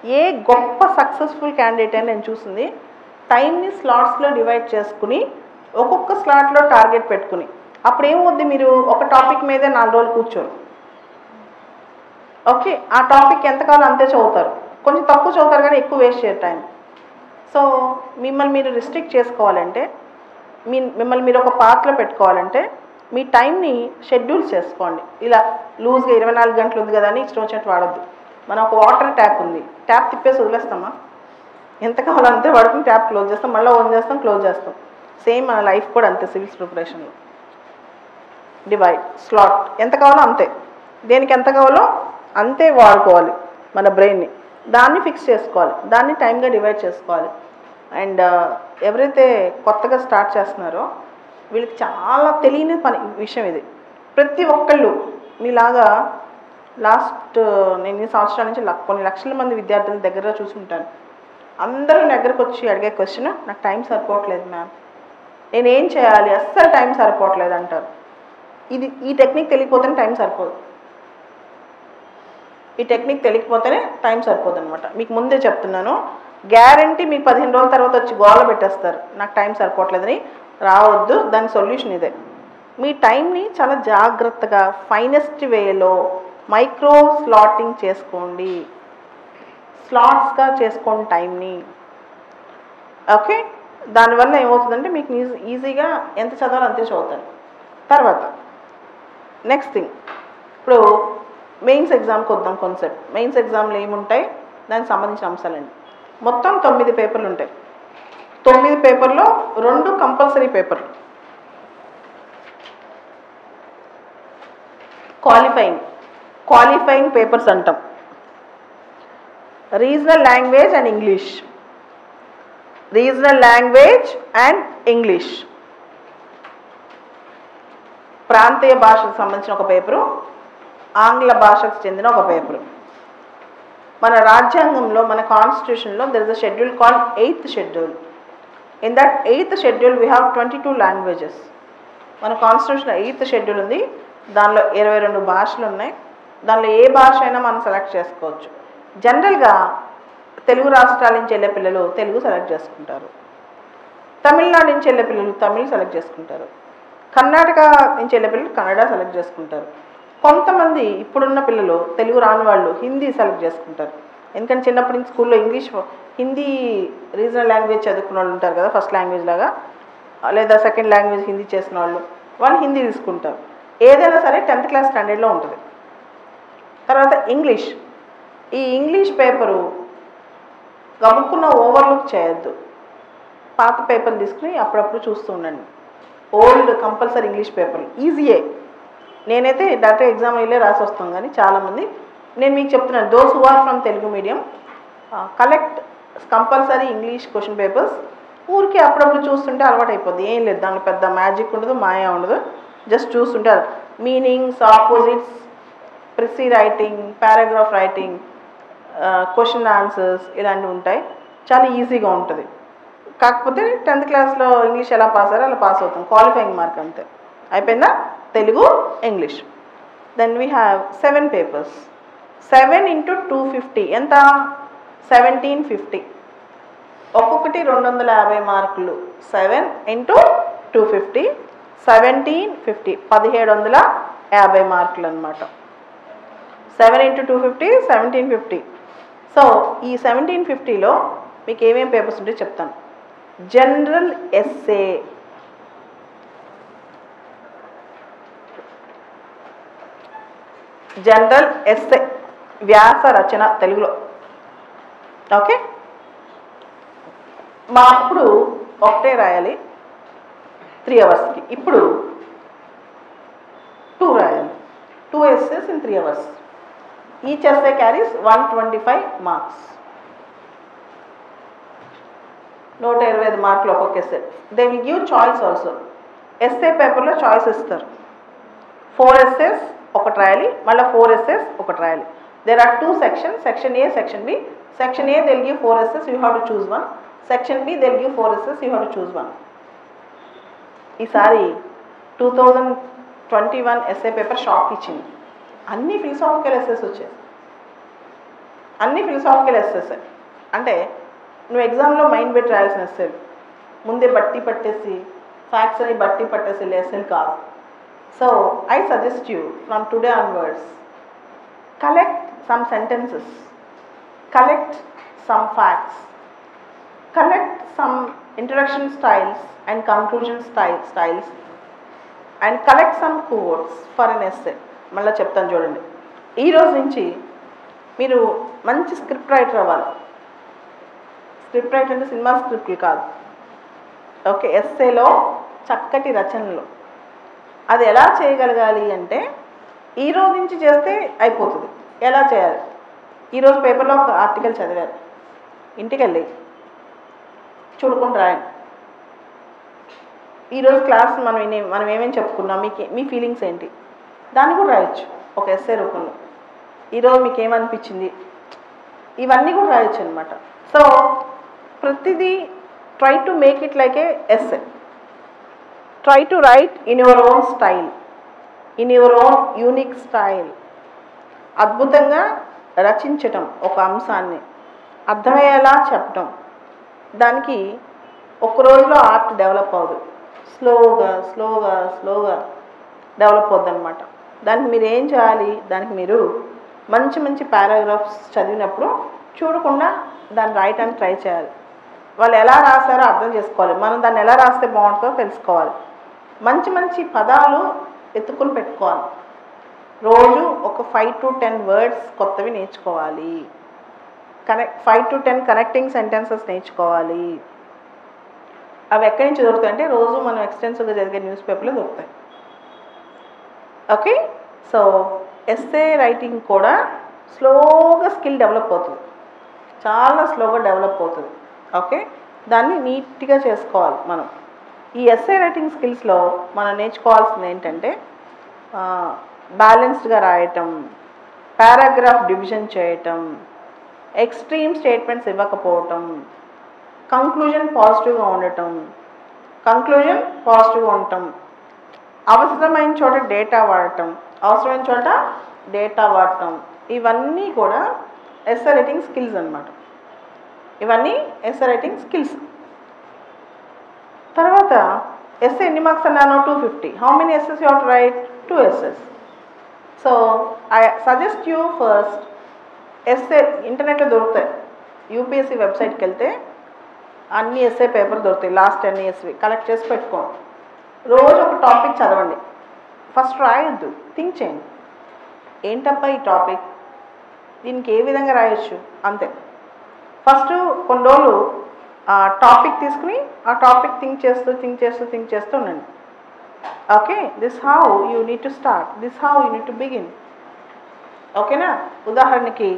Speaker 1: ఏ గొప్ప సక్సెస్ఫుల్ క్యాండిడేట్ అని నేను చూసింది టైంని స్లాట్స్లో డివైడ్ చేసుకుని ఒక్కొక్క స్లాట్లో టార్గెట్ పెట్టుకుని. అప్పుడు ఏమవుద్ది, మీరు ఒక టాపిక్ మీదే 4 రోజులు కూర్చోరు. ఓకే, ఆ టాపిక్ ఎంతకాలం అంతే చదువుతారు, కొంచెం తక్కువ చదువుతారు కానీ ఎక్కువ వేస్ట్ చేయరు టైం. సో మిమ్మల్ని మీరు రిస్ట్రిక్ట్ చేసుకోవాలంటే, మిమ్మల్ని మీరు ఒక పాత్రలో పెట్టుకోవాలంటే మీ టైంని షెడ్యూల్స్ చేసుకోండి. ఇలా లూజ్గా 24 గంటలు ఉంది కదా అని ఇష్టం వచ్చినట్టు వాడద్దు. మనం ఒక వాటర్ ట్యాప్ ఉంది, ట్యాప్ తిప్పేసి వదిలేస్తామా? ఎంత కావాలో అంతే వాడుకుని ట్యాప్ క్లోజ్ చేస్తాం, మళ్ళీ ఓన్ చేస్తాం, క్లోజ్ చేస్తాం. సేమ్ మన లైఫ్ కూడా అంతే, సివిల్స్ ప్రిపరేషన్లో డివైడ్ స్లాట్ ఎంత కావాలో అంతే, దేనికి ఎంత కావాలో అంతే వాడుకోవాలి మన బ్రెయిన్ని. దాన్ని ఫిక్స్ చేసుకోవాలి, దాన్ని టైంగా డివైడ్ చేసుకోవాలి. అండ్ ఎవరైతే కొత్తగా స్టార్ట్ చేస్తున్నారో వీళ్ళకి చాలా తెలియని విషయం ఇది. ప్రతి ఒక్కళ్ళు మీలాగా లాస్ట్ నేను ఈ సంవత్సరాల నుంచి కొన్ని లక్షల మంది విద్యార్థుల దగ్గర చూసుకుంటాను. అందరూ నా దగ్గరకు వచ్చి అడిగే క్వశ్చన్, నాకు టైం సరిపోవట్లేదు మ్యామ్, నేనేం చేయాలి, అస్సలు టైం సరిపోవట్లేదు అంటారు. ఈ టెక్నిక్ తెలియకపోతేనే టైం సరిపోదు. ఈ టెక్నిక్ తెలియకపోతేనే టైం సరిపోదు అనమాట. మీకు ముందే చెప్తున్నాను, గ్యారంటీ మీకు 15 రోజుల తర్వాత వచ్చి గోల పెట్టేస్తారు, నాకు టైం సరిపోవట్లేదని. రావద్దు, దాని సొల్యూషన్ ఇదే. మీ టైంని చాలా జాగ్రత్తగా ఫైనెస్ట్ వేలో మైక్రో స్లాటింగ్ చేసుకోండి, స్లాట్స్గా చేసుకోండి టైంని. ఓకే, దానివల్ల ఏమవుతుందంటే మీకు ఈజీగా ఎంత చదవాలో అంతే చదువుతాను. తర్వాత నెక్స్ట్ థింగ్, ఇప్పుడు మెయిన్స్ ఎగ్జామ్కి వద్దాం. కాన్సెప్ట్ మెయిన్స్ ఎగ్జామ్లో ఏముంటాయి, దానికి సంబంధించిన అంశాలండి. మొత్తం 9 పేపర్లు ఉంటాయి. 9 పేపర్లో 2 కంపల్సరీ పేపర్లు. క్వాలిఫైయింగ్ పేపర్స్ అంటాం. రీజనల్ లాంగ్వేజ్ అండ్ ఇంగ్లీష్, ప్రాంతీయ భాషకు సంబంధించిన ఒక పేపరు, ఆంగ్ల భాషకు చెందిన ఒక పేపరు. మన రాజ్యాంగంలో, మన కాన్స్టిట్యూషన్లో there is a schedule called 8th schedule. In that 8th schedule we have 22 languages. మన కాన్స్టిట్యూషన్లో 8th షెడ్యూల్ ఉంది, దానిలో 22 భాషలు ఉన్నాయి. దానిలో ఏ భాష అయినా మనం సెలెక్ట్ చేసుకోవచ్చు. జనరల్గా తెలుగు రాష్ట్రాల నుంచి వెళ్ళే పిల్లలు తెలుగు సెలెక్ట్ చేసుకుంటారు, తమిళనాడు నుంచి వెళ్ళే పిల్లలు తమిళ్ సెలెక్ట్ చేసుకుంటారు, కర్ణాటక నుంచి వెళ్ళే పిల్లలు కన్నడ సెలెక్ట్ చేసుకుంటారు. కొంతమంది ఇప్పుడున్న పిల్లలు తెలుగు రాని వాళ్ళు హిందీ సెలెక్ట్ చేసుకుంటారు. ఎందుకంటే చిన్నప్పటి నుంచి స్కూల్లో హిందీ రీజనల్ లాంగ్వేజ్ చదువుకున్న వాళ్ళు ఉంటారు కదా, ఫస్ట్ లాంగ్వేజ్ లాగా, లేదా సెకండ్ లాంగ్వేజ్ హిందీ చేసిన వాళ్ళు హిందీ తీసుకుంటారు. ఏదైనా సరే 10th క్లాస్ స్టాండర్డ్లో ఉంటుంది. తర్వాత ఈ ఇంగ్లీష్ పేపరు గబుక్కున్న ఓవర్లుక్ చేయొద్దు. పాత పేపర్లు తీసుకుని అప్పుడప్పుడు చూస్తూ ఉండండి. ఓల్డ్ కంపల్సరీ ఇంగ్లీష్ పేపర్లు ఈజీయే. నేనైతే డైరెక్ట్ ఎగ్జామ్ వెళ్ళే రాసి వస్తాం, కానీ చాలామంది నేను మీకు చెప్తున్నాను, those who are from Telugu medium collect compulsory English question papers. ఊరికి అప్పుడప్పుడు చూస్తుంటే అలవాటు అయిపోద్ది. ఏం లేదు, దాంట్లో పెద్ద మ్యాజిక్ ఉండదు, మాయా ఉండదు. జస్ట్ చూస్తుంటారు, meanings, opposites, precis writing, paragraph writing, question answers ఇలాంటివి ఉంటాయి. చాలా ఈజీగా ఉంటుంది. కాకపోతే 10th క్లాస్లో ఇంగ్లీష్ ఎలా పాస్ అయ్యారో అలా పాస్ అవుతాం, క్వాలిఫైయింగ్ మార్క్ అంతే. అయిపోయిందా? Telugu, English. Then we have 7 papers. 7 × 250 ఎంత? 1750. ఒక్కొక్కటి 250 మార్కులు. 7 × 250 1750, 1750 మార్కులు అనమాట. 7 × 250 1750. సో ఈ 1750లో మీకు ఏమేమి పేపర్స్ ఉంటాయో చెప్తాను. జనరల్ ఎస్సే, వ్యాస రచన తెలుగులో. ఓకే, మా అప్పుడు ఒకటే రాయాలి 3 అవర్స్కి, ఇప్పుడు 2 రాయాలి, 2 essays in 3 hours. Each essay carries 125 marks. 125 మార్కులు ఒక్కొక్క essay. They will give choice also. essay పేపర్లో చాయిస్ ఇస్తారు. 4 essays ఒకటి రాయాలి, మళ్ళీ 4 essays ఒకటి రాయాలి. There are 2 sections, section A, section B. Section A they will give 4 essays, you have to choose one. Section B they will give 4 essays, you have to choose one. ఈసారి 2021 essay paper shock ఇచ్చింది. అన్ని philosophical essays వచ్చాయి, అన్ని philosophical essays. అంటే నువ్వు ఎగ్జామ్లో mind పెట్టి రాయాల్సిన Essel, ముందే బట్టి పట్టేసి ఫ్యాక్ట్స్ అని బట్టి పట్టేసి ఎస్సెల్ కాదు. So I suggest you from today onwards, collect some sentences, collect some facts, collect some introduction styles and conclusion styles and collect some quotes for an essay. మళ్ళీ చెప్తాను చూడండి, ఈరోజు నుంచి మీరు మంచి స్క్రిప్ట్ రైటర్ అవ్వాలి. స్క్రిప్ట్ రైటర్ అంటే cinema స్క్రిప్ట్లు కాదు, ఓకే, ఎస్సేలో చక్కటి రచనలు. అది ఎలా చేయగలగాలి అంటే ఈరోజు నుంచి చేస్తే అయిపోతుంది. ఎలా చేయాలి? ఈరోజు పేపర్లో ఒక ఆర్టికల్ చదివారు, ఇంటికి వెళ్ళి చూడుకుంటూ రాయండి. ఈరోజు క్లాస్ మనం ఏమేమి చెప్పుకున్నాం, మీ ఫీలింగ్స్ ఏంటి, దాన్ని కూడా రాయొచ్చు ఒక ఎస్సే రూపంలో. ఈరోజు మీకు ఏమనిపించింది, ఇవన్నీ కూడా రాయొచ్చు అనమాట. సో ప్రతిదీ try to make it like A essay. Try to right in your own style, in your own unique style. అద్భుతంగా రచించటం, ఒక అంశాన్ని అర్థమయ్యేలా చెప్పటం. దానికి ఒక రోజులో ఆర్ట్ డెవలప్ అవ్వదు, స్లోగా స్లోగా స్లోగా డెవలప్ అవుద్ది అనమాట. దానికి మీరు ఏం చేయాలి, దానికి మీరు మంచి మంచి పారాగ్రాఫ్స్ చదివినప్పుడు చూడకుండా దాన్ని రాయటానికి ట్రై చేయాలి. వాళ్ళు ఎలా రాశారో అర్థం చేసుకోవాలి, మనం దాన్ని ఎలా రాస్తే బాగుంటుందో తెలుసుకోవాలి. మంచి మంచి పదాలు ఎత్తుకుని పెట్టుకోవాలి. రోజు ఒక 5 to 10 వర్డ్స్ కొత్తవి నేర్చుకోవాలి. 5 to 10 కనెక్టింగ్ సెంటెన్సెస్ నేర్చుకోవాలి. అవి ఎక్కడి నుంచి దొరుకుతాయి అంటే రోజు మనం ఎక్స్టెన్సివ్గా చదివే న్యూస్ పేపర్లో దొరుకుతాయి. ఓకే, సో ఎస్సే రైటింగ్ కూడా స్లోగా స్కిల్ డెవలప్ అవుతుంది, చాలా స్లోగా డెవలప్ అవుతుంది. ఓకే, దాన్ని నీట్గా చేసుకోవాలి మనం. ఈ ఎస్సే రైటింగ్ స్కిల్స్లో మనం నేర్చుకోవాల్సింది ఏంటంటే బ్యాలెన్స్డ్గా రాయటం, పారాగ్రాఫ్ డివిజన్ చేయటం, ఎక్స్ట్రీమ్ స్టేట్మెంట్స్ ఇవ్వకపోవటం, కంక్లూజన్ పాజిటివ్గా ఉండటం, అవసరమైన చోట డేటా వాడటం, ఇవన్నీ కూడా ఎస్సే రైటింగ్ స్కిల్స్ అనమాట. ఇవన్నీ ఎస్సే రైటింగ్ స్కిల్స్. తర్వాత ఎస్సే ఎన్ని మార్క్స్ అన్నాను? 250. How many essays you have to right? 2 essays. So I suggest you first essay ఇంటర్నెట్లో దొరుకుతాయి. యూపీఎస్సీ వెబ్సైట్కి వెళ్తే అన్ని ఎస్సే పేపర్ దొరుకుతాయి, లాస్ట్ 10 yearsవి కలెక్ట్ చేసి పెట్టుకోండి. రోజు ఒక టాపిక్ చదవండి. ఫస్ట్ రాయొద్దు, థింక్ చేయండి, ఏంటబ్బా ఈ టాపిక్, దీనికి ఏ విధంగా రాయొచ్చు, అంతే. ఫస్ట్ కొన్ని రోజులు టాపిక్ తీసుకుని ఆ టాపిక్ థింక్ చేస్తూ ఉండండి. Okay, this how you need to start, this how you need to begin. ఓకేనా? ఉదాహరణకి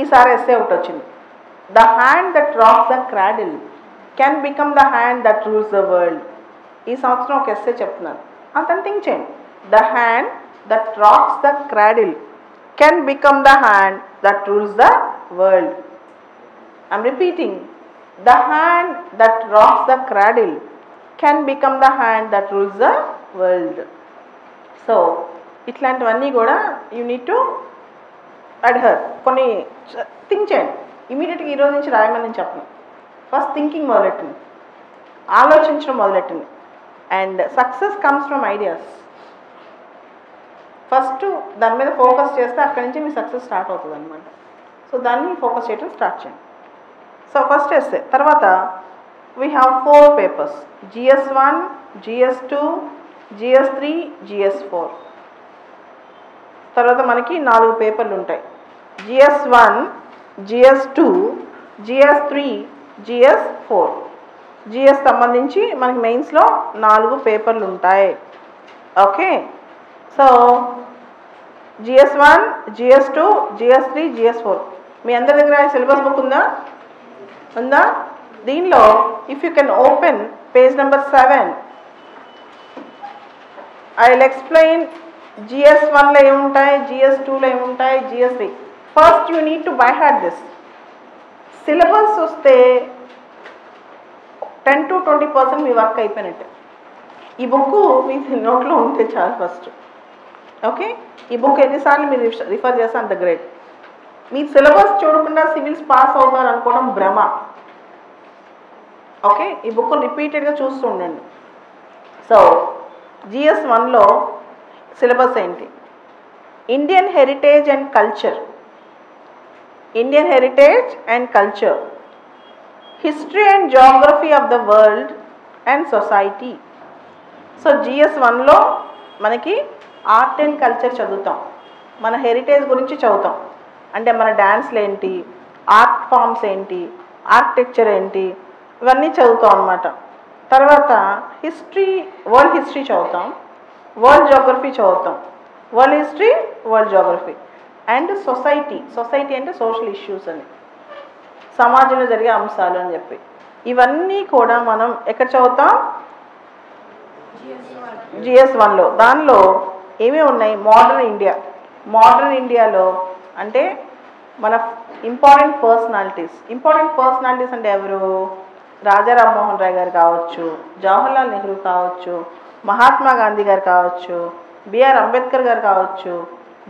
Speaker 1: ఈసారి ఎస్సే ఒకటి వచ్చింది, the hand that rocks the cradle can become the hand that rules the world. ఈ సంవత్సరం ఒక ఎస్సే చెప్తున్నాను, అంత థింక్ చేయండి. The hand that rocks the cradle can become the hand that rules the world. I'm repeating, the hand that rocks the cradle can become the hand that rules the world. So ఇట్లాంటివన్నీ కూడా you need to adhere. కొన్ని think చేయండి, ఇమీడియట్గా ఈరోజు నుంచి రాయమని నేను చెప్పను. ఫస్ట్ థింకింగ్ మొదలెట్టింది, ఆలోచించడం మొదలెట్టింది. And success comes from ideas. First దాని మీద ఫోకస్ చేస్తే అక్కడి నుంచి మీ సక్సెస్ స్టార్ట్ అవుతుంది అనమాట. సో దాన్ని ఫోకస్ చేయడం స్టార్ట్ చేయండి. సో ఫస్ట్ ఎస్సే, తర్వాత we have 4 papers, GS1, GS2, GS3, GS4. తర్వాత మనకి 4 పేపర్లు ఉంటాయి, GS1, GS2, GS3, GS4. GS సంబంధించి మనకి మెయిన్స్లో 4 పేపర్లు ఉంటాయి. Okay, so GS1, GS2, GS3, GS4 మీ అందరి దగ్గర సిలబస్ బుక్ ఉందా? దీనిలో if you can open page number 7, I will explain GS1లో ఏముంటాయి, GS2లో ఏముంటాయి, GS3. First you need to by heart this. Syllabus వస్తే 10 to 20% మీ వర్క్ అయిపోయినట్టే. ఈ బుక్ మీ నోట్లో ఉంటే చాలు ఫస్ట్. ఓకే, ఈ బుక్ ఎన్నిసార్లు మీరు రిఫర్ చేస్తే అంత గ్రేట్. మీ సిలబస్ చూడకుండా సివిల్స్ పాస్ అవుతారు అనుకోవడం భ్రమ. ఓకే, ఈ బుక్ రిపీటెడ్గా చూస్తూ ఉండండి. సో GS1లో సిలబస్ ఏంటి? Indian heritage and culture, Indian heritage and culture, history and geography of the world and society. So GS1లో మనకి ఆర్ట్ అండ్ కల్చర్ చదువుతాం, మన హెరిటేజ్ గురించి చదువుతాం. అంటే మన డ్యాన్స్లు ఏంటి, ఆర్ట్ ఫామ్స్ ఏంటి, ఆర్కిటెక్చర్ ఏంటి, ఇవన్నీ చదువుతాం అన్నమాట. తర్వాత హిస్టరీ, వరల్డ్ హిస్టరీ చదువుతాం, వరల్డ్ జాగ్రఫీ చదువుతాం, world history, world geography. And society అంటే సోషల్ ఇష్యూస్ అని, సమాజంలో జరిగే అంశాలు అని చెప్పి. ఇవన్నీ కూడా మనం ఎక్కడ చదువుతాం? GS1లో. దానిలో ఏమేమి ఉన్నాయి? మోడర్న్ ఇండియాలో అంటే మన ఇంపార్టెంట్ పర్సనాలిటీస్ అంటే ఎవరు? రాజా రామ్మోహన్ రాయ్ గారు కావచ్చు, జవహర్లాల్ నెహ్రూ కావచ్చు, మహాత్మా గాంధీ గారు కావచ్చు, బిఆర్ అంబేద్కర్ గారు కావచ్చు,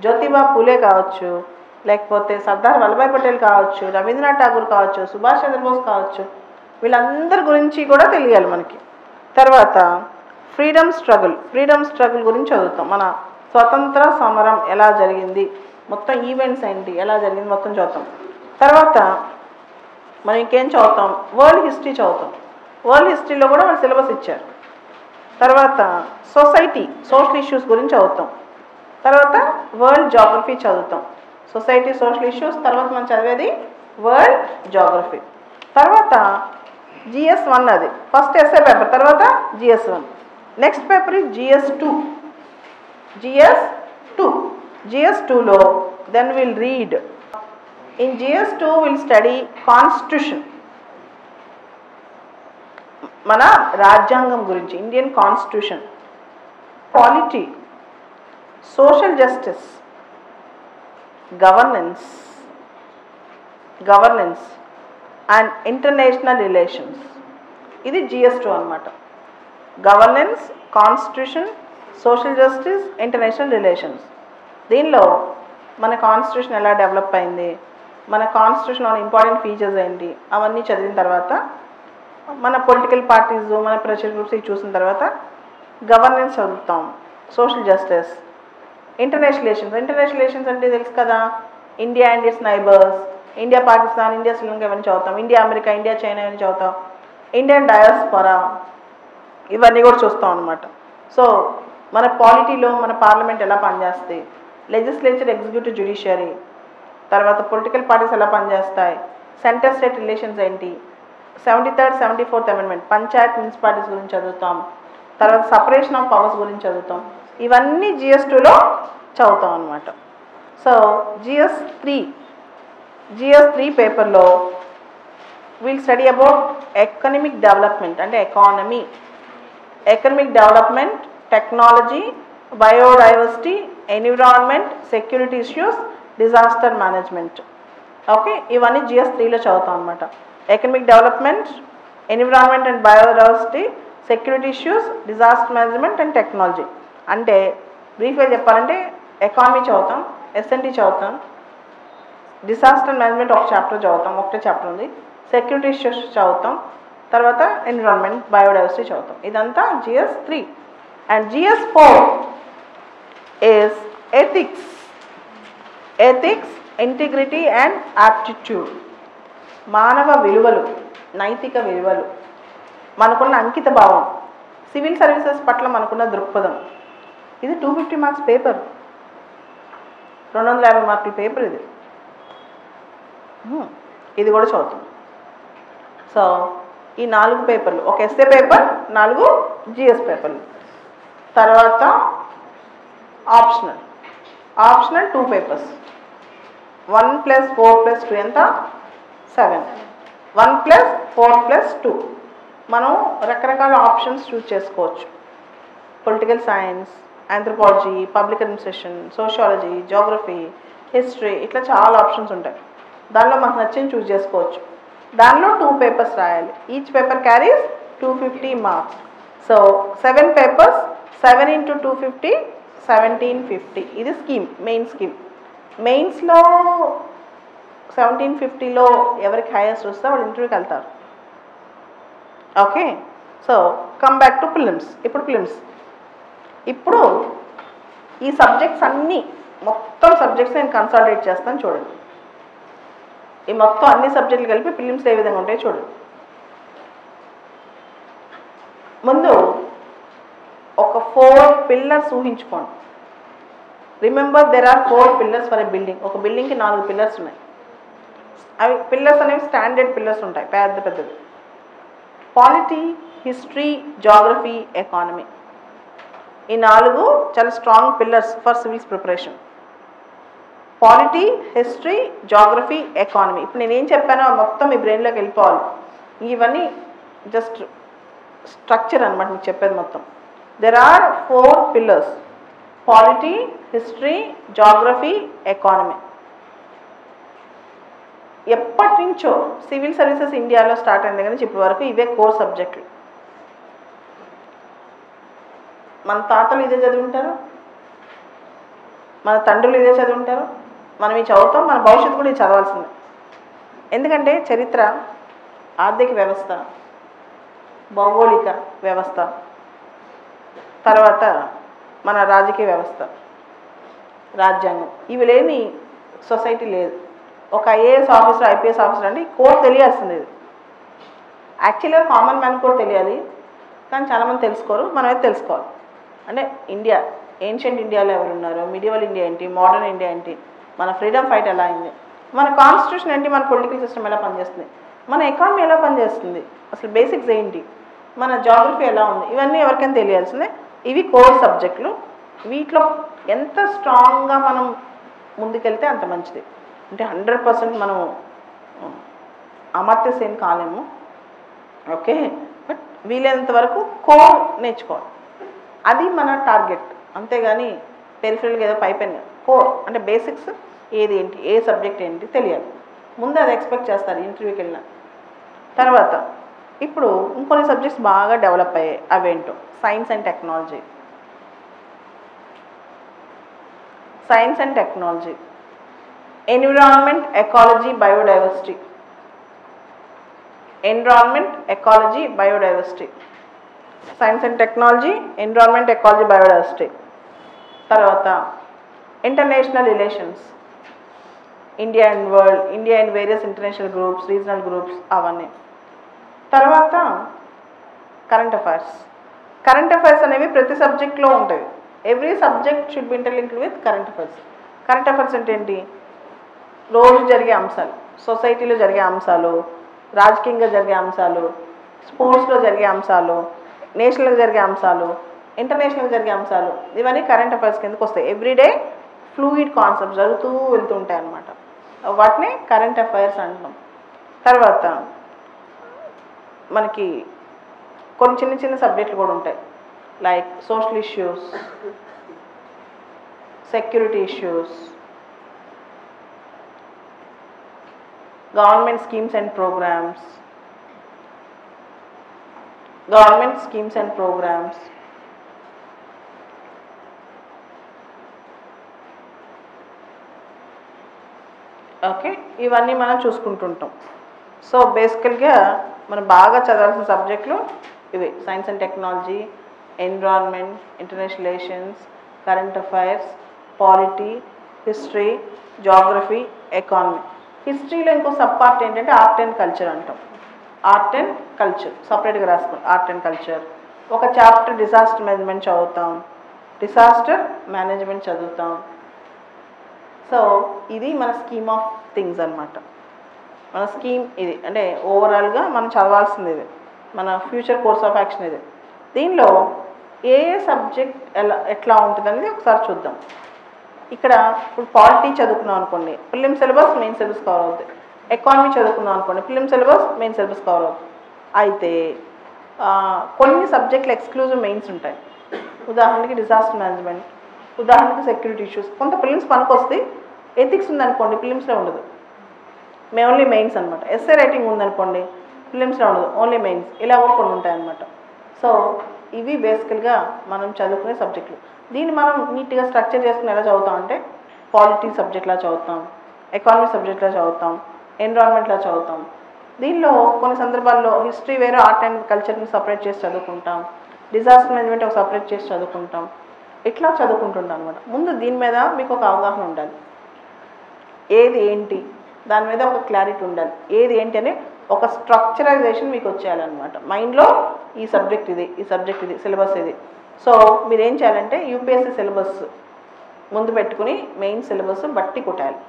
Speaker 1: జ్యోతిబా పూలే కావచ్చు, లేకపోతే సర్దార్ వల్లభాయ్ పటేల్ కావచ్చు, రవీంద్రనాథ్ ఠాగూర్ కావచ్చు, సుభాష్ చంద్రబోస్ కావచ్చు. వీళ్ళందరి గురించి కూడా తెలియాలి మనకి. తర్వాత ఫ్రీడమ్ స్ట్రగుల్ గురించి చదువుతాం. మన స్వతంత్ర సమరం ఎలా జరిగింది, మొత్తం ఈవెంట్స్ ఏంటి, ఎలా జరిగింది మొత్తం చదువుతాం. తర్వాత మనం ఇంకేం చదువుతాం? వరల్డ్ హిస్టరీ చదువుతాం. వరల్డ్ హిస్టరీలో కూడా మన సిలబస్ ఇచ్చారు. తర్వాత సోషల్ ఇష్యూస్ గురించి చదువుతాం. తర్వాత వరల్డ్ జాగ్రఫీ చదువుతాం. సొసైటీ, సోషల్ ఇష్యూస్, తర్వాత మనం చదివేది వరల్డ్ జాగ్రఫీ. తర్వాత GS1 అది ఫస్ట్ ఎస్ఏ పేపర్, తర్వాత GS1. నెక్స్ట్ పేపర్ ఇస్ GS2లో then will read. In GS2 will study constitution, మన రాజ్యాంగం గురించి, Indian constitution, polity, social justice, governance and international relations. ఇది GS2 అన్నమాట. Governance, constitution, social justice, international relations. దీనిలో మన constitution ఎలా డెవలప్ అయింది, మన కాన్స్టిట్యూషన్లో ఇంపార్టెంట్ ఫీచర్స్ ఏంటి, అవన్నీ చదివిన తర్వాత మన పొలిటికల్ పార్టీస్, మన ప్రెషర్ గ్రూప్స్ ఇవి చూసిన తర్వాత గవర్నెన్స్ చదువుతాం, సోషల్ జస్టిస్, ఇంటర్నేషనల్ రిలేషన్స్ అంటే తెలుసు కదా, India and it's neighbours, India Pakistan, India Sri Lanka ఇవన్నీ చదువుతాం, ఇండియా అమెరికా, ఇండియా చైనా ఇవన్నీ చదువుతాం, ఇండియన్ డయాస్పోరా ఇవన్నీ కూడా చూస్తాం అన్నమాట. సో మన పాలిటీలో మన పార్లమెంట్ ఎలా పనిచేస్తాయి, లెజిస్లేచర్, ఎగ్జిక్యూటివ్, జ్యుడిషియరీ, తర్వాత పొలిటికల్ పార్టీస్ ఎలా పనిచేస్తాయి, సెంటర్ స్టేట్ రిలేషన్స్ ఏంటి, 73rd, 74th amendment, Panchayat, municipalities గురించి చదువుతాం. తర్వాత సపరేషన్ ఆఫ్ పవర్స్ గురించి చదువుతాం. ఇవన్నీ GS2లో చదువుతాం అన్నమాట. సో GS3 పేపర్లో will study about economic development, అంటే economic development, technology, biodiversity, environment, security issues, disaster management. Okay, ఇవన్నీ GS3లో చదువుతాం అనమాట. Economic development, environment and biodiversity, security issues, disaster management and technology. అంటే బ్రీఫ్గా చెప్పాలంటే ఎకానమీ చదువుతాం, SNT చదువుతాం, డిజాస్టర్ మేనేజ్మెంట్ ఒక చాప్టర్ చదువుతాం, ఒకటే చాప్టర్ ఉంది, సెక్యూరిటీ ఇష్యూస్ చదువుతాం, తర్వాత ఎన్విరాన్మెంట్, బయోడైవర్సిటీ చదువుతాం. ఇదంతా GS3. And GS4 is ethics, integrity and aptitude. మానవ విలువలు, నైతిక విలువలు, మనకున్న అంకిత భావం, సివిల్ సర్వీసెస్ పట్ల మనకున్న దృక్పథం. ఇది 250 మార్క్స్ పేపర్, 250 మార్కుల పేపర్ ఇది. ఇది కూడా చదువుతాం. సో ఈ 4 పేపర్లు, ఒక ఎస్ఏ పేపర్, 4 జిఎస్ పేపర్లు. తర్వాత ఆప్షనల్ 2 పేపర్స్. 1 + 4 + 2 ఎంత? 7. 1 + 4 + 2. మనం రకరకాల ఆప్షన్స్ చూస్ చేసుకోవచ్చు. Political science, anthropology, public administration, sociology, Geography, history, ఇట్లా చాలా ఆప్షన్స్ ఉంటాయి. దానిలో మనకు నచ్చింది చూస్ చేసుకోవచ్చు. దానిలో 2 పేపర్స్ రాయాలి. Each paper carries 250 marks. So 7 papers, 7 × 250, 1750. ఇది స్కీమ్, మెయిన్ స్కీమ్. మెయిన్స్లో 1750లో ఎవరికి హైయెస్ట్ వస్తే వాళ్ళు ఇంటర్వ్యూకి వెళ్తారు. Okay, so come back to prelims. ఇప్పుడు ఈ సబ్జెక్ట్స్ అన్నీ, మొత్తం సబ్జెక్ట్స్ నేను కన్సాలిడేట్ చేస్తాను చూడండి. ఈ మొత్తం అన్ని సబ్జెక్టులు కలిపి ప్రిలిమ్స్ ఏ విధంగా ఉంటాయో చూడండి. ముందు ఒక 4 పిల్లర్స్ ఊహించుకోండి. Remember there are 4 pillars for a building. ఒక బిల్డింగ్కి 4 పిల్లర్స్ ఉన్నాయి. అవి పిల్లర్స్ అనేవి స్టాండర్డ్ పిల్లర్స్ ఉంటాయి, పెద్దవి. Polity, history, geography, economy. ఈ 4 చాలా strong pillars for civils preparation. Polity, history, geography, economy. ఇప్పుడు నేనేం చెప్పానో మొత్తం మీ బ్రెయిన్లోకి వెళ్ళిపోవాలి. ఇవన్నీ జస్ట్ స్ట్రక్చర్ అనమాట మీకు చెప్పేది మొత్తం. There are 4 pillars: polity, history, geography, economy. ఎప్పటి నుంచో సివిల్ సర్వీసెస్ ఇండియాలో స్టార్ట్ అయిన దగ్గర నుంచి ఇప్పటి వరకు ఇవే కోర్ సబ్జెక్టులు. మన తాతలు ఇదే చదువుంటారు, మన తండ్రులు ఇదే చదువుంటారు, మనం ఇది చదువుతాం, మన భవిష్యత్తు కూడా ఇది చదవాల్సిందే. ఎందుకంటే చరిత్ర, ఆర్థిక వ్యవస్థ, భౌగోళిక వ్యవస్థ, తర్వాత మన రాజకీయ వ్యవస్థ, రాజ్యాంగం, ఇవి లేని సొసైటీ లేదు. ఒక ఐఏఎస్ ఆఫీసర్, ఐపీఎస్ ఆఫీసర్ అంటే కోర్ తెలియాల్సింది. ఇది యాక్చువల్గా కామన్ మ్యాన్ కూడా తెలియాలి, కానీ చాలామంది తెలుసుకోరు. మనమైతే తెలుసుకోవాలి. అంటే ఇండియా, ఏన్షియంట్ ఇండియాలో ఎవరు ఉన్నారు, మిడివల్ ఇండియా ఏంటి, మోడర్న్ ఇండియా ఏంటి, మన ఫ్రీడమ్ ఫైట్ ఎలా అయింది, మన కాన్స్టిట్యూషన్ ఏంటి, మన పొలిటికల్ సిస్టమ్ ఎలా పనిచేస్తుంది, మన ఎకానమీ ఎలా పనిచేస్తుంది, అసలు బేసిక్స్ ఏంటి, మన జియోగ్రఫీ ఎలా ఉంది, ఇవన్నీ ఎవరికైనా తెలియాల్సిందే. ఇవి కోర్ సబ్జెక్టులు. వీటిలో ఎంత స్ట్రాంగ్గా మనం ముందుకెళ్తే అంత మంచిది. అంటే 100% మనం అమర్త్యసేన్ కాలేము, ఓకే, బట్ వీలైనంత వరకు కోర్ నేర్చుకోవాలి. అది మన టార్గెట్. అంతేగాని పెరిఫరల్గా ఏదో పైపెన్. కోర్ అంటే బేసిక్స్ ఏది ఏంటి, ఏ సబ్జెక్ట్ ఏంటి తెలియాలి. ముందు అది ఎక్స్పెక్ట్ చేస్తారు ఇంటర్వ్యూకి వెళ్ళిన తర్వాత. ఇప్పుడు ఇంకొన్ని సబ్జెక్ట్స్ బాగా డెవలప్ అయ్యాయి. అవేంటో science and technology. Environment, ecology, biodiversity. Science and technology, environment, ecology, biodiversity. తర్వాత international relations, India and world, India and various international groups, regional groups, అవన్నీ. తర్వాత కరెంట్ అఫైర్స్ అనేవి ప్రతి సబ్జెక్ట్లో ఉంటాయి. Every subject should be interlinked with current affairs. Current affairs అంటే ఏంటి? రోజు జరిగే అంశాలు, సొసైటీలో జరిగే అంశాలు, రాజకీయంగా జరిగే అంశాలు, స్పోర్ట్స్లో జరిగే అంశాలు, నేషనల్గా జరిగే అంశాలు, ఇంటర్నేషనల్గా జరిగే అంశాలు, ఇవన్నీ కరెంట్ అఫైర్స్ కిందకు వస్తాయి. ఎవ్రీడే ఫ్లూయిడ్ కాన్సెప్ట్స్ జరుగుతూ వెళ్తూ ఉంటాయి అన్నమాట. వాటిని కరెంట్ అఫైర్స్ అంటున్నాం. తర్వాత మనకి కొన్ని చిన్న చిన్న సబ్జెక్టులు కూడా ఉంటాయి. Like social issues, security issues, government schemes and programmes, okay, ఇవన్నీ మనం చూసుకుంటుంటాం. సో బేసికల్గా మనం బాగా చదవాల్సిన సబ్జెక్టులు ఇవి: science and technology, environment, international relations, current affairs, polity, history, geography, economy. హిస్టరీలో ఇంకో సబ్ పార్ట్ ఏంటంటే ఆర్ట్ అండ్ కల్చర్ అంటాం. ఆర్ట్ అండ్ కల్చర్ సపరేట్గా రాసుకోండి. Art and culture. ఒక చాప్టర్ డిజాస్టర్ మేనేజ్మెంట్ చదువుతాం. సో ఇది మన స్కీమ్ ఆఫ్ థింగ్స్ అనమాట. మన స్కీమ్ ఇది. అంటే ఓవరాల్గా మనం చదవాల్సింది ఇది. మన ఫ్యూచర్ కోర్స్ ఆఫ్ యాక్షన్ ఇది. దీనిలో ఏ సబ్జెక్ట్ ఎట్లా ఉంటుంది అనేది ఒకసారి చూద్దాం. ఇక్కడ ఇప్పుడు పాలిటీ చదువుకున్నాం అనుకోండి, prelim syllabus main syllabus cover అవుతుంది. ఎకానమీ చదువుకున్నాం అనుకోండి, prelim syllabus main syllabus cover అవుతుంది. అయితే కొన్ని సబ్జెక్టులు ఎక్స్క్లూజివ్ మెయిన్స్ ఉంటాయి. ఉదాహరణకి డిజాస్టర్ మేనేజ్మెంట్, ఉదాహరణకి సెక్యూరిటీ ఇష్యూస్. కొంత ప్రిలిమ్స్ పనికి వస్తే ఎథిక్స్ ఉందనుకోండి, ప్రిలిమ్స్లో ఉండదు, ఓన్లీ మెయిన్స్ అనమాట. ఎస్ఏ రైటింగ్ ఉందనుకోండి, ప్రిలిమ్స్లో ఉండదు, ఓన్లీ మెయిన్స్. ఇలా కూడా కొన్ని ఉంటాయి అన్నమాట. సో ఇవి బేసికల్గా మనం చదువుకునే సబ్జెక్టులు. దీన్ని మనం నీట్గా స్ట్రక్చర్ చేసుకుని ఎలా చదువుతాం అంటే, పాలిటీ సబ్జెక్ట్లా చదువుతాం, ఎకానమీ సబ్జెక్ట్లా చదువుతాం, ఎన్విరాన్మెంట్లా చదువుతాం. దీనిలో కొన్ని సందర్భాల్లో హిస్టరీ వేరే, ఆర్ట్ అండ్ కల్చర్ని సపరేట్ చేసి చదువుకుంటాం, డిజాస్టర్ మేనేజ్మెంట్ ఒక సపరేట్ చేసి చదువుకుంటాం. ఇట్లా చదువుకుంటుంటాం అనమాట. ముందు దీని మీద మీకు ఒక అవగాహన ఉండాలి, ఏది ఏంటి దాని మీద ఒక క్లారిటీ ఉండాలి. ఏది ఏంటి అని ఒక స్ట్రక్చరైజేషన్ మీకు వచ్చేయాలన్నమాట. మైండ్లో ఈ సబ్జెక్ట్ ఇది, ఈ సబ్జెక్ట్ ఇది, సిలబస్ ఇది. సో మీరు ఏం చేయాలంటే యూపీఎస్సీ సిలబస్ ముందు పెట్టుకుని మెయిన్ సిలబస్ బట్టి కొట్టాలి.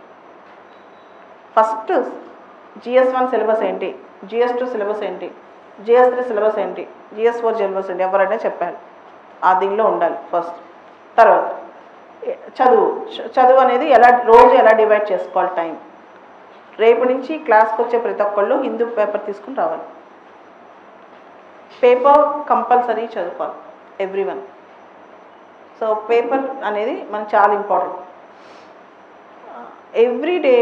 Speaker 1: ఫస్ట్ GS1 సిలబస్ ఏంటి, GS2 సిలబస్ ఏంటి, GS3 సిలబస్ ఏంటి, GS4 సిలబస్ ఏంటి ఎవరైనా చెప్పాలి. ఆ దీనిలో ఉండాలి ఫస్ట్. తర్వాత చదువు అనేది రోజు ఎలా డివైడ్ చేసుకోవాలి టైం. రేపు నుంచి క్లాస్కి వచ్చే ప్రతి ఒక్కళ్ళు హిందూ పేపర్ తీసుకుని రావాలి. పేపర్ కంపల్సరీ చదువుకోవాలి ఎవ్రీవన్. సో పేపర్ అనేది మనకు చాలా ఇంపార్టెంట్. ఎవ్రీడే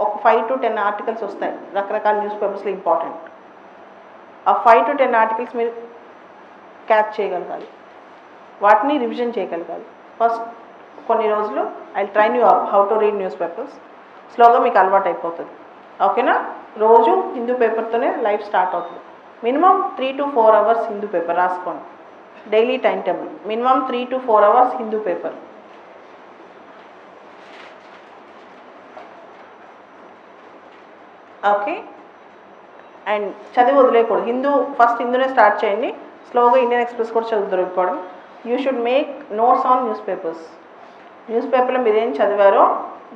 Speaker 1: ఒక 5 to 10 ఆర్టికల్స్ వస్తాయి రకరకాల న్యూస్ పేపర్స్లో, ఇంపార్టెంట్. ఆ 5 to 10 ఆర్టికల్స్ మీరు క్యాచ్ చేయగలగాలి, వాటిని రివిజన్ చేయగలగాలి. ఫస్ట్ కొన్ని రోజులు I train you up how to read newspapers. స్లోగా మీకు అలవాటు అయిపోతుంది. ఓకేనా? రోజు హిందూ పేపర్తోనే లైఫ్ స్టార్ట్ అవుతుంది. Minimum 3 to 4 hours Hindu paper రాసుకోండి. Daily time table minimum 3 to 4 hours Hindu paper. Okay. And చదివి వదిలేయకూడదు. ఫస్ట్ హిందూనే స్టార్ట్ చేయండి, స్లోగా ఇండియన్ ఎక్స్ప్రెస్ కూడా చదువుతారు. Important, you should make notes on news papers. News పేపర్లో మీరు ఏం చదివారో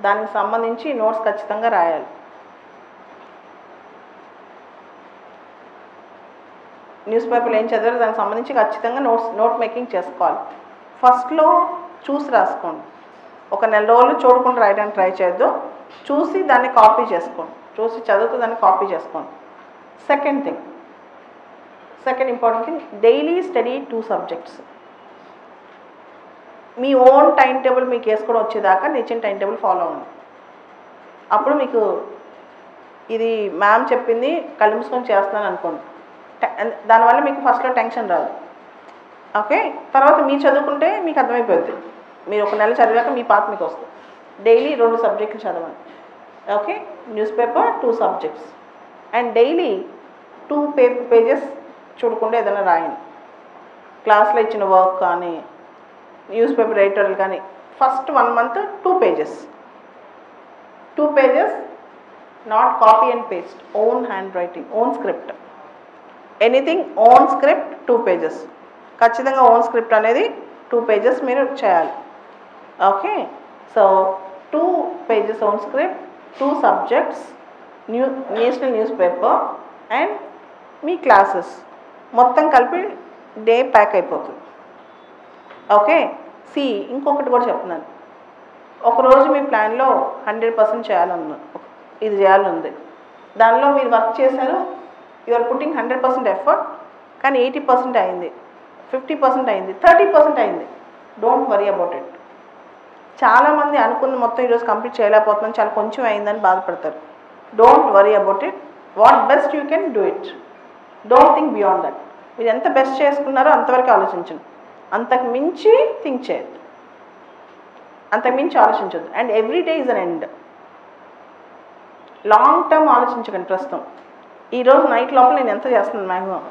Speaker 1: దానికి సంబంధించి నోట్స్ ఖచ్చితంగా రాయాలి. న్యూస్ పేపర్లో ఏం చదివారో దానికి సంబంధించి ఖచ్చితంగా నోట్ మేకింగ్ చేసుకోవాలి. ఫస్ట్లో చూసి రాసుకోండి. ఒక నెల రోజులు చూడకుండా రాయడానికి ట్రై చేయొద్దు. చూసి దాన్ని కాపీ చేసుకోండి, చూసి చదువుతూ దాన్ని కాపీ చేసుకోండి. Second important thing, daily study 2 subjects. మీ ఓన్ టైం టేబుల్ మీకు వేసుకోవడం వచ్చేదాకా నిచ్చిన టైం టేబుల్ ఫాలో అవ్వండి. అప్పుడు మీకు ఇది మ్యామ్ చెప్పింది కళ్ళు మూసుకొని చేస్తున్నాను అనుకోండి, దానివల్ల మీకు ఫస్ట్లో టెన్షన్ రాదు. ఓకే. తర్వాత మీరు చదువుకుంటే మీకు అర్థమైపోద్ది. మీరు ఒక నెల చదివాక మీ పాత మీకు వస్తుంది. డైలీ 2 సబ్జెక్టులు చదవండి. Okay. News paper 2 subjects. And daily 2 pages చూడకుండా ఏదైనా రాయండి. క్లాస్లో ఇచ్చిన వర్క్ కానీ న్యూస్ పేపర్ ఎడిటోరియల్ కానీ first 1 month 2 pages. 2 pages, not copy and paste, own hand writing, own script. Anything own script 2 pages. ఖచ్చితంగా ఓన్ స్క్రిప్ట్ అనేది 2 pages మీరు చేయాలి. Okay. So 2 pages own script, 2 subjects, national news paper and మీ classes మొత్తం కలిపి day pack అయిపోతుంది. Okay. ఇంకొకటి కూడా చెప్తున్నాను. ఒకరోజు మీ ప్లాన్లో 100% ఇది చేయాలనుంది. దానిలో మీరు వర్క్ చేశారు, యు ఆర్ పుట్టింగ్ 100% ఎఫర్ట్, కానీ 80% అయింది, 50% అయింది, 30% అయింది. Don't worry about it. చాలామంది అనుకున్న మొత్తం ఈరోజు కంప్లీట్ చేయలేకపోతున్నాను, చాలా కొంచెం అయిందని బాధపడతారు. Don't worry about it. What best you can do it. Don't think beyond that. మీరు ఎంత బెస్ట్ చేసుకున్నారో అంతవరకు ఆలోచించండి, అంతకు మించి థింక్ చేయొద్దు, అంతకు మించి ఆలోచించొద్దు. And every day is an end. Long term ఆలోచించకండి. ప్రస్తుతం ఈరోజు నైట్ లోపల నేను ఎంత చేస్తున్నాను మ్యాక్సిమం,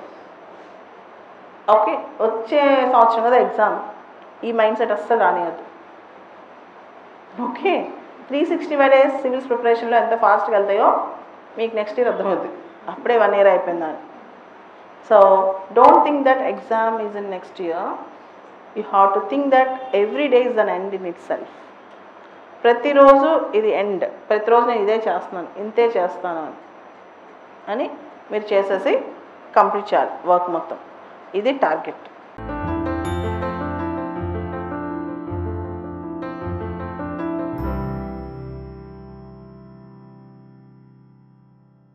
Speaker 1: ఓకే, వచ్చే సంవత్సరం కదా ఎగ్జామ్, ఈ మైండ్ సెట్ అస్సలు రానియద్దు. ఓకే. 365 days సివిల్స్ ప్రిపరేషన్లో ఎంత ఫాస్ట్గా వెళ్తాయో మీకు నెక్స్ట్ ఇయర్ అర్థమవుతుంది. అప్పుడే 1 year అయిపోయిందని. So don't think that exam is in next year. You have to think that every day is an end in it self. ప్రతిరోజు ఇది ఎండ్, ప్రతిరోజు నేను ఇదే చేస్తున్నాను, ఇంతే చేస్తాను అని మీరు చేసేసి కంప్లీట్ చేయాలి వర్క్ మొత్తం. ఇది టార్గెట్.